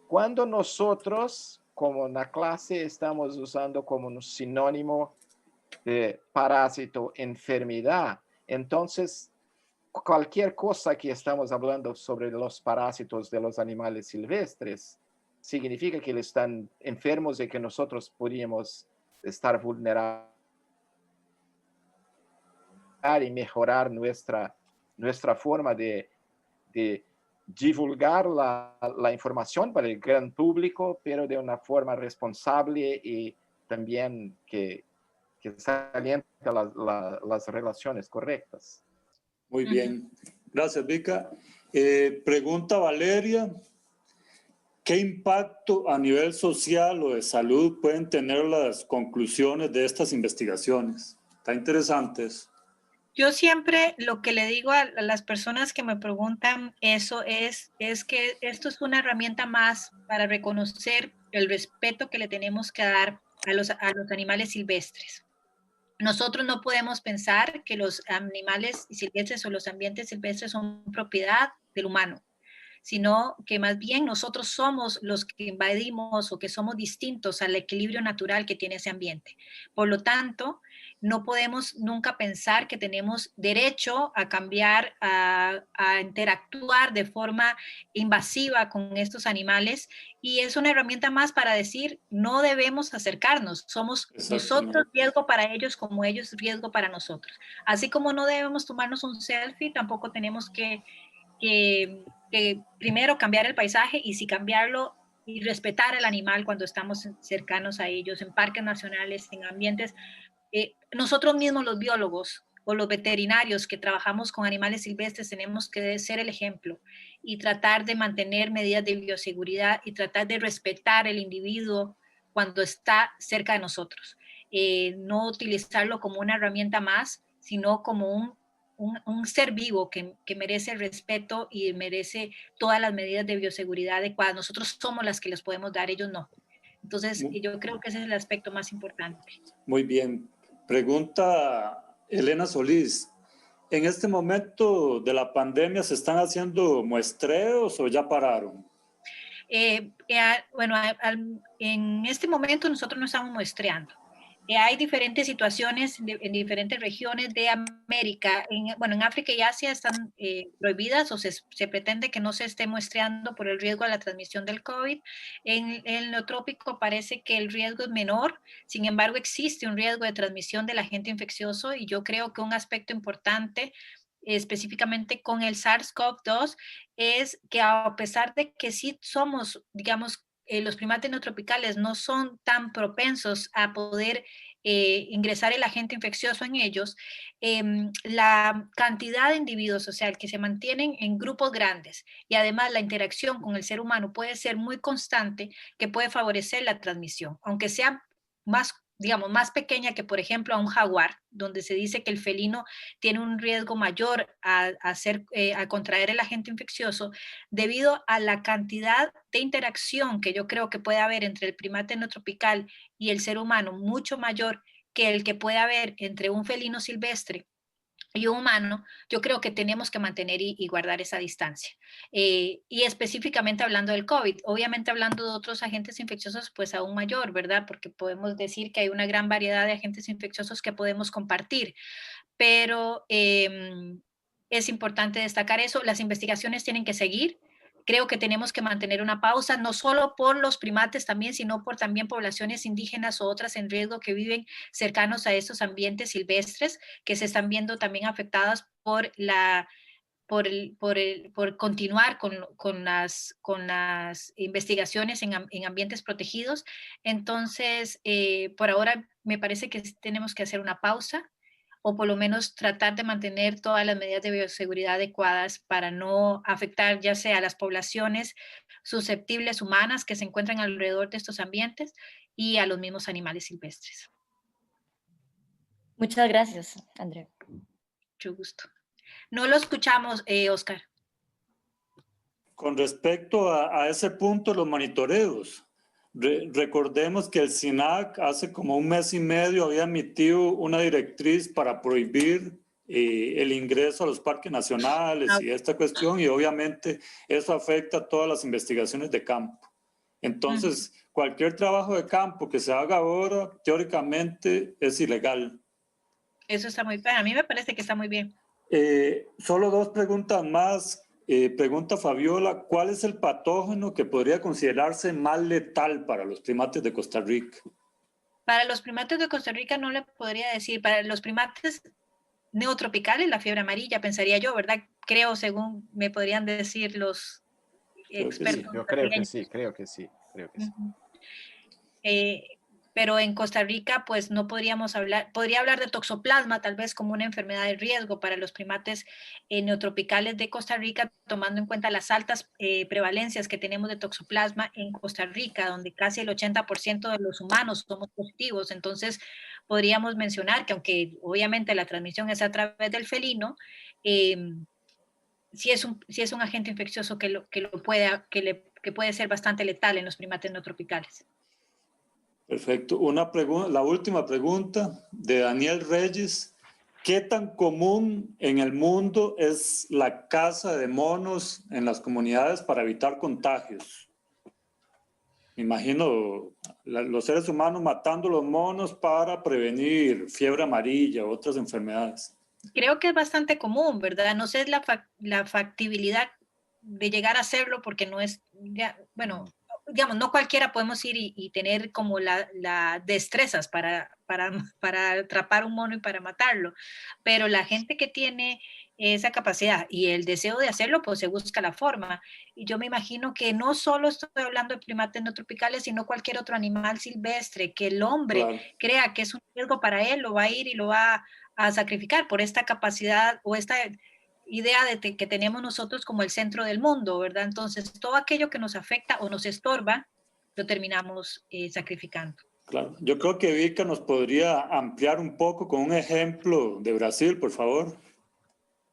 cuando nosotros, como en la clase, estamos usando como un sinónimo de parásito, enfermedad, entonces cualquier cosa que estamos hablando sobre los parásitos de los animales silvestres significa que están enfermos y que nosotros podríamos estar vulnerables y mejorar nuestra forma de divulgar la información para el gran público, pero de una forma responsable y también que salienta las relaciones correctas.
Muy bien. Gracias, Vika. Pregunta Valeria. ¿qué impacto a nivel social o de salud pueden tener las conclusiones de estas investigaciones? Está interesante eso.
Yo siempre lo que le digo a las personas que me preguntan eso es que esto es una herramienta más para reconocer el respeto que le tenemos que dar a los animales silvestres. Nosotros no podemos pensar que los animales silvestres o los ambientes silvestres son propiedad del humano, sino que más bien nosotros somos los que invadimos o que somos distintos al equilibrio natural que tiene ese ambiente. Por lo tanto, no podemos nunca pensar que tenemos derecho a cambiar, a interactuar de forma invasiva con estos animales, y es una herramienta más para decir, no debemos acercarnos, somos nosotros riesgo para ellos como ellos riesgo para nosotros. Así como no debemos tomarnos un selfie, tampoco tenemos que primero cambiar el paisaje, y si cambiarlo, y respetar al animal cuando estamos cercanos a ellos, en parques nacionales, en ambientes. Nosotros mismos los biólogos o los veterinarios que trabajamos con animales silvestres tenemos que ser el ejemplo y tratar de mantener medidas de bioseguridad y tratar de respetar el individuo cuando está cerca de nosotros. No utilizarlo como una herramienta más, sino como un ser vivo que merece el respeto y merece todas las medidas de bioseguridad adecuadas. Nosotros somos las que les podemos dar, ellos no. Entonces, yo creo que ese es el aspecto más importante.
Muy bien. Pregunta Elena Solís. ¿En este momento de la pandemia se están haciendo muestreos o ya pararon?
Bueno, en este momento nosotros no estamos muestreando. Hay diferentes situaciones en diferentes regiones de América. En África y Asia están prohibidas, o se pretende que no se esté muestreando por el riesgo a la transmisión del COVID. En lo trópico parece que el riesgo es menor, sin embargo existe un riesgo de transmisión del agente infeccioso, y yo creo que un aspecto importante específicamente con el SARS-CoV-2 es que, a pesar de que sí somos, digamos, los primates neotropicales no son tan propensos a poder ingresar el agente infeccioso en ellos, la cantidad de individuos, o sea, el que se mantienen en grupos grandes, y además la interacción con el ser humano puede ser muy constante, que puede favorecer la transmisión, aunque sea más, digamos, más pequeña que, por ejemplo, a un jaguar, donde se dice que el felino tiene un riesgo mayor a contraer el agente infeccioso, debido a la cantidad de interacción que yo creo que puede haber entre el primate neotropical y el ser humano, mucho mayor que el que puede haber entre un felino silvestre y un humano. Yo creo que tenemos que mantener y guardar esa distancia. Y específicamente hablando del COVID, obviamente hablando de otros agentes infecciosos, pues aún mayor, ¿verdad? Porque podemos decir que hay una gran variedad de agentes infecciosos que podemos compartir, pero es importante destacar eso. Las investigaciones tienen que seguir. Creo que tenemos que mantener una pausa, no solo por los primates también, sino por también poblaciones indígenas o otras en riesgo que viven cercanos a estos ambientes silvestres, que se están viendo también afectadas por continuar con las investigaciones en ambientes protegidos. Entonces, por ahora me parece que tenemos que hacer una pausa, o por lo menos tratar de mantener todas las medidas de bioseguridad adecuadas para no afectar ya sea a las poblaciones susceptibles humanas que se encuentran alrededor de estos ambientes y a los mismos animales silvestres.
Muchas gracias, Andrea.
Mucho gusto. No lo escuchamos, Oscar.
Con respecto a ese punto, los monitoreos. Recordemos que el SINAC hace como un mes y medio había emitido una directriz para prohibir el ingreso a los parques nacionales y esta cuestión, y obviamente eso afecta a todas las investigaciones de campo. Entonces, cualquier trabajo de campo que se haga ahora, teóricamente es ilegal.
Eso está muy bien. A mí me parece que está muy bien.
Solo dos preguntas más. Pregunta Fabiola, ¿cuál es el patógeno que podría considerarse más letal para los primates de Costa Rica?
Para los primates de Costa Rica no le podría decir. Para los primates neotropicales, la fiebre amarilla, pensaría yo, ¿verdad? Creo, según me podrían decir los expertos.
Sí, yo creo que sí.
Uh-huh. pero en Costa Rica pues no podría hablar de toxoplasma tal vez como una enfermedad de riesgo para los primates neotropicales de Costa Rica, tomando en cuenta las altas prevalencias que tenemos de toxoplasma en Costa Rica, donde casi el 80% de los humanos somos positivos. Entonces podríamos mencionar que aunque obviamente la transmisión es a través del felino, sí es un agente infeccioso que puede ser bastante letal en los primates no tropicales.
Perfecto. La última pregunta de Daniel Reyes. ¿Qué tan común en el mundo es la caza de monos en las comunidades para evitar contagios? Me imagino los seres humanos matando los monos para prevenir fiebre amarilla u otras enfermedades.
Creo que es bastante común, ¿verdad? No sé la factibilidad de llegar a hacerlo porque no es, bueno, digamos, no cualquiera podemos ir y tener como la destrezas para atrapar un mono y para matarlo, pero la gente que tiene esa capacidad y el deseo de hacerlo, pues se busca la forma. Y yo me imagino que no solo estoy hablando de primates no tropicales, sino cualquier otro animal silvestre que el hombre crea que es un riesgo para él, lo va a ir y lo va a sacrificar por esta capacidad o esta idea que tenemos nosotros como el centro del mundo, ¿verdad? Entonces, todo aquello que nos afecta o nos estorba, lo terminamos sacrificando.
Claro. Yo creo que Vika nos podría ampliar un poco con un ejemplo de Brasil, por favor.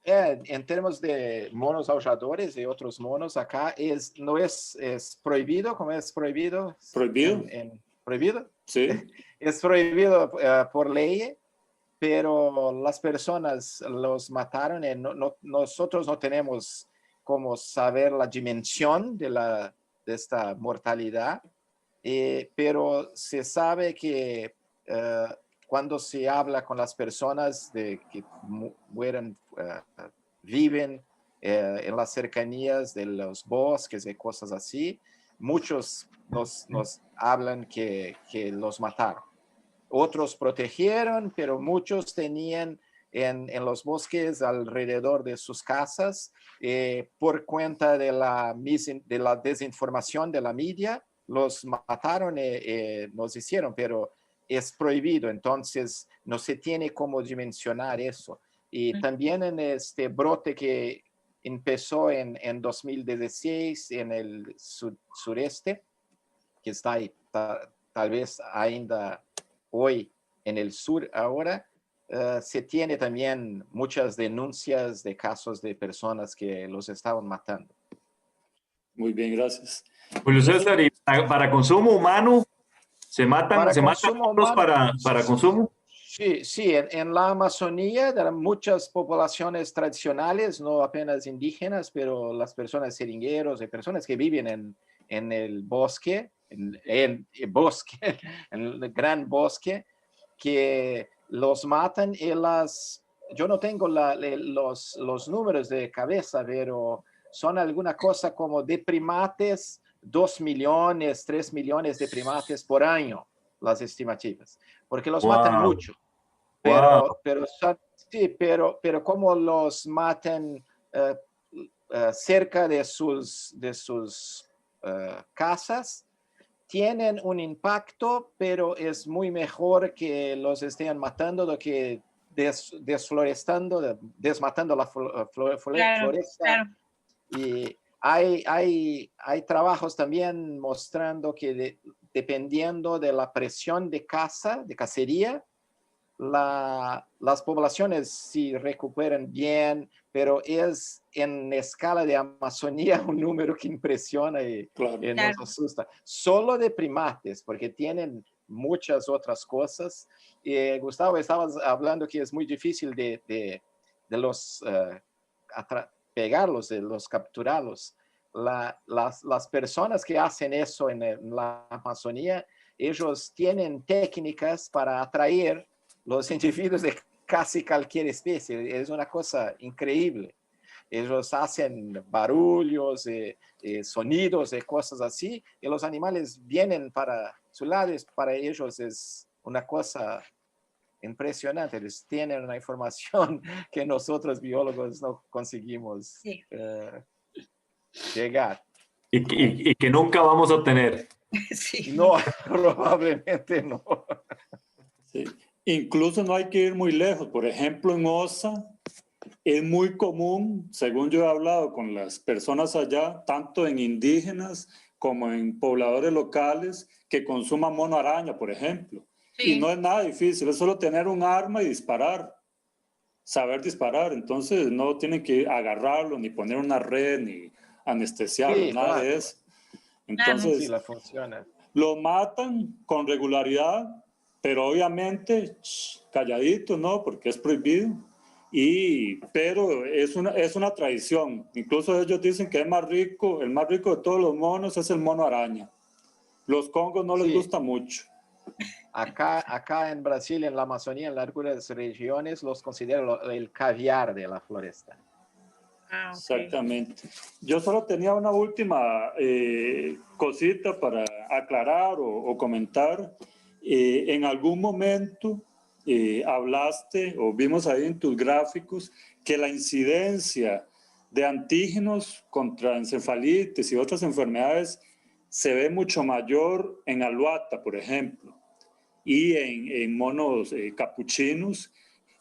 En términos de monos aulladores y otros monos, acá no es prohibido, ¿cómo es prohibido?
¿Prohibido?
¿Prohibido?
Sí.
Es prohibido por ley, pero las personas los mataron y nosotros no tenemos cómo saber la dimensión de esta mortalidad, pero se sabe que cuando se habla con las personas que mueren, viven en las cercanías de los bosques y cosas así, muchos nos hablan que los mataron. Otros protegieron, pero muchos tenían en los bosques alrededor de sus casas, por cuenta de la desinformación de la media, los mataron y nos hicieron, pero es prohibido, entonces no se tiene cómo dimensionar eso. Y también en este brote que empezó en 2016 en el sureste, que está ahí, tal vez ainda hoy en el sur ahora, se tiene también muchas denuncias de casos de personas que los estaban matando.
Muy bien, gracias.
Julio César, ¿y para consumo humano se matan para consumo?
Sí, en la Amazonía de muchas poblaciones tradicionales, no apenas indígenas, pero las personas seringueros y personas que viven en el bosque, en el gran bosque, que los matan y yo no tengo los números de cabeza, pero son alguna cosa como de primates, 2 millones, 3 millones de primates por año, las estimativas, porque los matan mucho. Pero como los matan cerca de sus casas, tienen un impacto, pero es muy mejor que los estén matando do que desmatando la floresta.
Claro.
Y hay trabajos también mostrando que dependiendo de la presión de cacería, las poblaciones sí recuperan bien, pero es en escala de Amazonía un número que impresiona y nos asusta. Solo de primates, porque tienen muchas otras cosas. Gustavo, estabas hablando que es muy difícil de los pegarlos, de los capturarlos. Las personas que hacen eso en la Amazonía, ellos tienen técnicas para atraer los individuos de casi cualquier especie. Es una cosa increíble. Ellos hacen barullos, sonidos y cosas así, y los animales vienen para su lado. Para ellos es una cosa impresionante. Ellos tienen una información que nosotros biólogos no conseguimos llegar.
Y que nunca vamos a tener.
Sí.
No, probablemente no.
Sí. Incluso no hay que ir muy lejos. Por ejemplo, en Osa es muy común, según yo he hablado con las personas allá, tanto en indígenas como en pobladores locales, que consuman mono araña, por ejemplo.
Sí.
Y no es nada difícil, es solo tener un arma y disparar, saber disparar. Entonces no tienen que agarrarlo, ni poner una red, ni anestesiarlo,
Sí,
nada
claro.
de eso.
Sí,
Entonces,
la funciona.
lo matan con regularidad, pero obviamente calladito, ¿no? Porque es prohibido. Pero es una tradición. Incluso ellos dicen que es más rico, el más rico de todos los monos es el mono araña. Los congos no les
Sí.
gusta mucho.
Acá en Brasil, en la Amazonía, en algunas regiones, los consideran el caviar de la floresta.
Ah, ok.
Exactamente. Yo solo tenía una última cosita para aclarar o comentar. En algún momento hablaste o vimos ahí en tus gráficos que la incidencia de antígenos contra encefalitis y otras enfermedades se ve mucho mayor en aluata, por ejemplo, y en monos capuchinos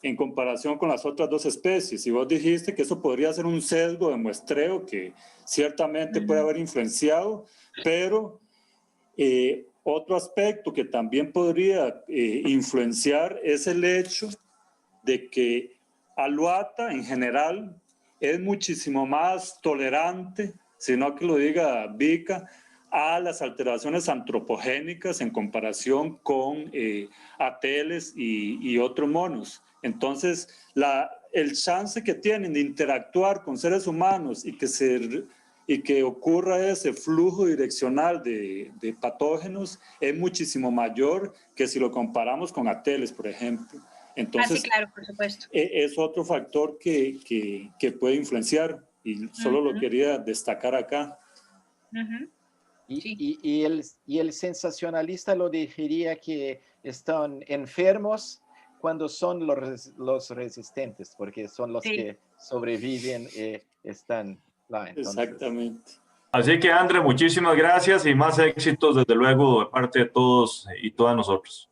en comparación con las otras dos especies. Y vos dijiste que eso podría ser un sesgo de muestreo que ciertamente puede haber influenciado, pero otro aspecto que también podría influenciar es el hecho de que aluata en general es muchísimo más tolerante, si no que lo diga Vika, a las alteraciones antropogénicas en comparación con ateles y otros monos. Entonces, el chance que tienen de interactuar con seres humanos y que ocurra ese flujo direccional de patógenos es muchísimo mayor que si lo comparamos con ateles, por ejemplo. Entonces,
sí, claro, por supuesto.
Es otro factor que puede influenciar y solo lo quería destacar acá.
Sí.
Y el sensacionalista lo diría que están enfermos cuando son los resistentes, porque son los que sobreviven y están là. Entonces.
Exactamente.
Así que, André, muchísimas gracias y más éxitos, desde luego, de parte de todos y todas nosotros.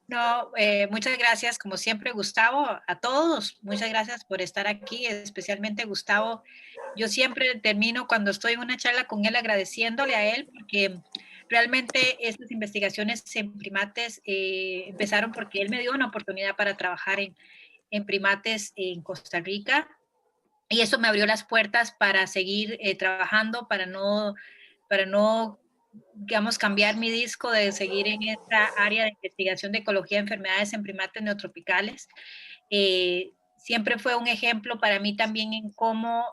No, muchas gracias, como siempre, Gustavo, a todos. Muchas gracias por estar aquí, especialmente Gustavo. Yo siempre termino cuando estoy en una charla con él agradeciéndole a él, porque realmente estas investigaciones en primates empezaron porque él me dio una oportunidad para trabajar en primates en Costa Rica, y eso me abrió las puertas para seguir trabajando, para no, digamos, cambiar mi disco de seguir en esta área de investigación de ecología de enfermedades en primates neotropicales. Siempre fue un ejemplo para mí también en cómo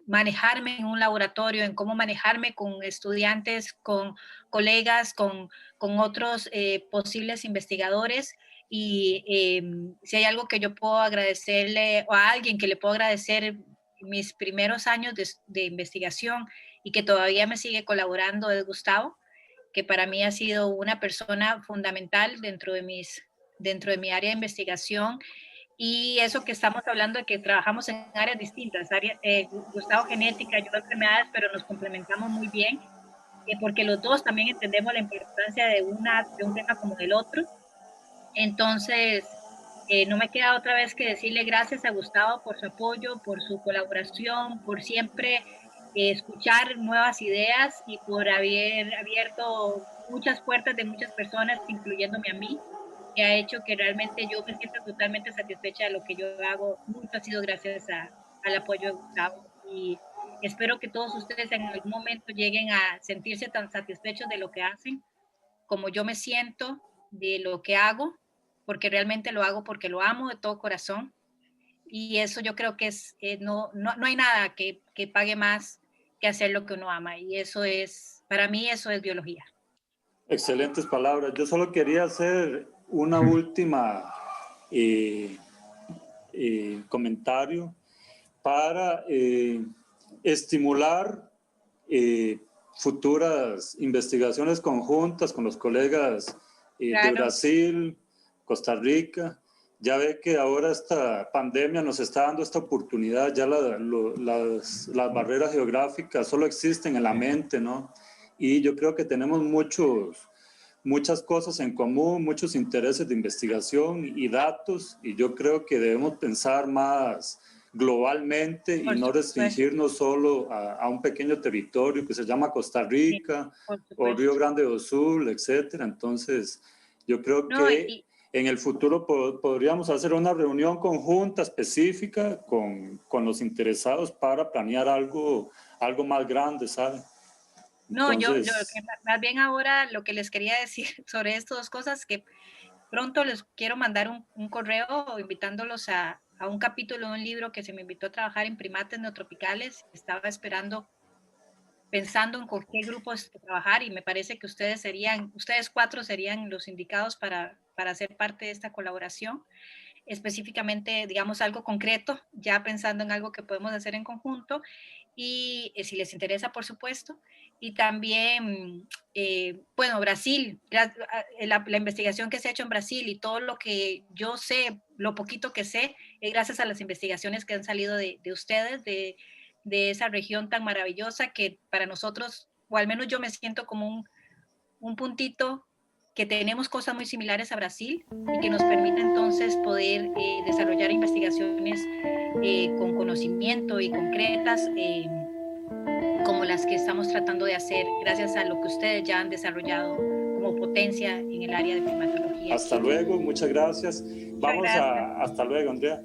manejarme en un laboratorio, en cómo manejarme con estudiantes, con colegas, con otros posibles investigadores. Y si hay algo que yo puedo agradecerle o a alguien que le puedo agradecer mis primeros años de investigación y que todavía me sigue colaborando es Gustavo, que para mí ha sido una persona fundamental dentro de mi área de investigación. Y eso que estamos hablando de que trabajamos en áreas distintas, Gustavo genética, yo enfermedades, pero nos complementamos muy bien, porque los dos también entendemos la importancia de un tema como el otro. Entonces, no me queda otra vez que decirle gracias a Gustavo por su apoyo, por su colaboración, por siempre escuchar nuevas ideas y por haber abierto muchas puertas de muchas personas, incluyéndome a mí, que ha hecho que realmente yo me sienta totalmente satisfecha de lo que yo hago. Mucho ha sido gracias al apoyo de Gustavo, y espero que todos ustedes en algún momento lleguen a sentirse tan satisfechos de lo que hacen como yo me siento de lo que hago, porque realmente lo hago porque lo amo de todo corazón. Y eso yo creo que no hay nada que pague más que hacer lo que uno ama. Y eso es, para mí, eso es biología.
Excelentes palabras. Yo solo quería hacer una última comentario para estimular futuras investigaciones conjuntas con los colegas de Brasil, Costa Rica. Ya ve que ahora esta pandemia nos está dando esta oportunidad, ya las barreras geográficas solo existen en la mente, ¿no? y yo creo que tenemos muchas cosas en común, muchos intereses de investigación y datos, y yo creo que debemos pensar más globalmente y no restringirnos solo a un pequeño territorio que se llama Costa Rica o Río Grande do Sul, etcétera. Entonces, yo creo que en el futuro podríamos hacer una reunión conjunta específica con los interesados para planear algo más grande, ¿sabe?
No,
Entonces,
yo más bien ahora lo que les quería decir sobre estas dos cosas, que pronto les quiero mandar un correo invitándolos a un capítulo de un libro que se me invitó a trabajar en primates neotropicales. Estaba pensando en con qué grupos trabajar, y me parece que ustedes 4 serían los indicados para ser parte de esta colaboración. Específicamente, digamos, algo concreto, ya pensando en algo que podemos hacer en conjunto, y si les interesa, por supuesto. Y también, bueno, Brasil, la investigación que se ha hecho en Brasil y todo lo que yo sé, lo poquito que sé, es gracias a las investigaciones que han salido de ustedes, de esa región tan maravillosa que para nosotros, o al menos yo me siento como un puntito, que tenemos cosas muy similares a Brasil y que nos permite entonces poder desarrollar investigaciones con conocimiento y concretas, como las que estamos tratando de hacer gracias a lo que ustedes ya han desarrollado como potencia en el área de primatología.
Hasta luego, muchas gracias. Hasta luego, Andrea.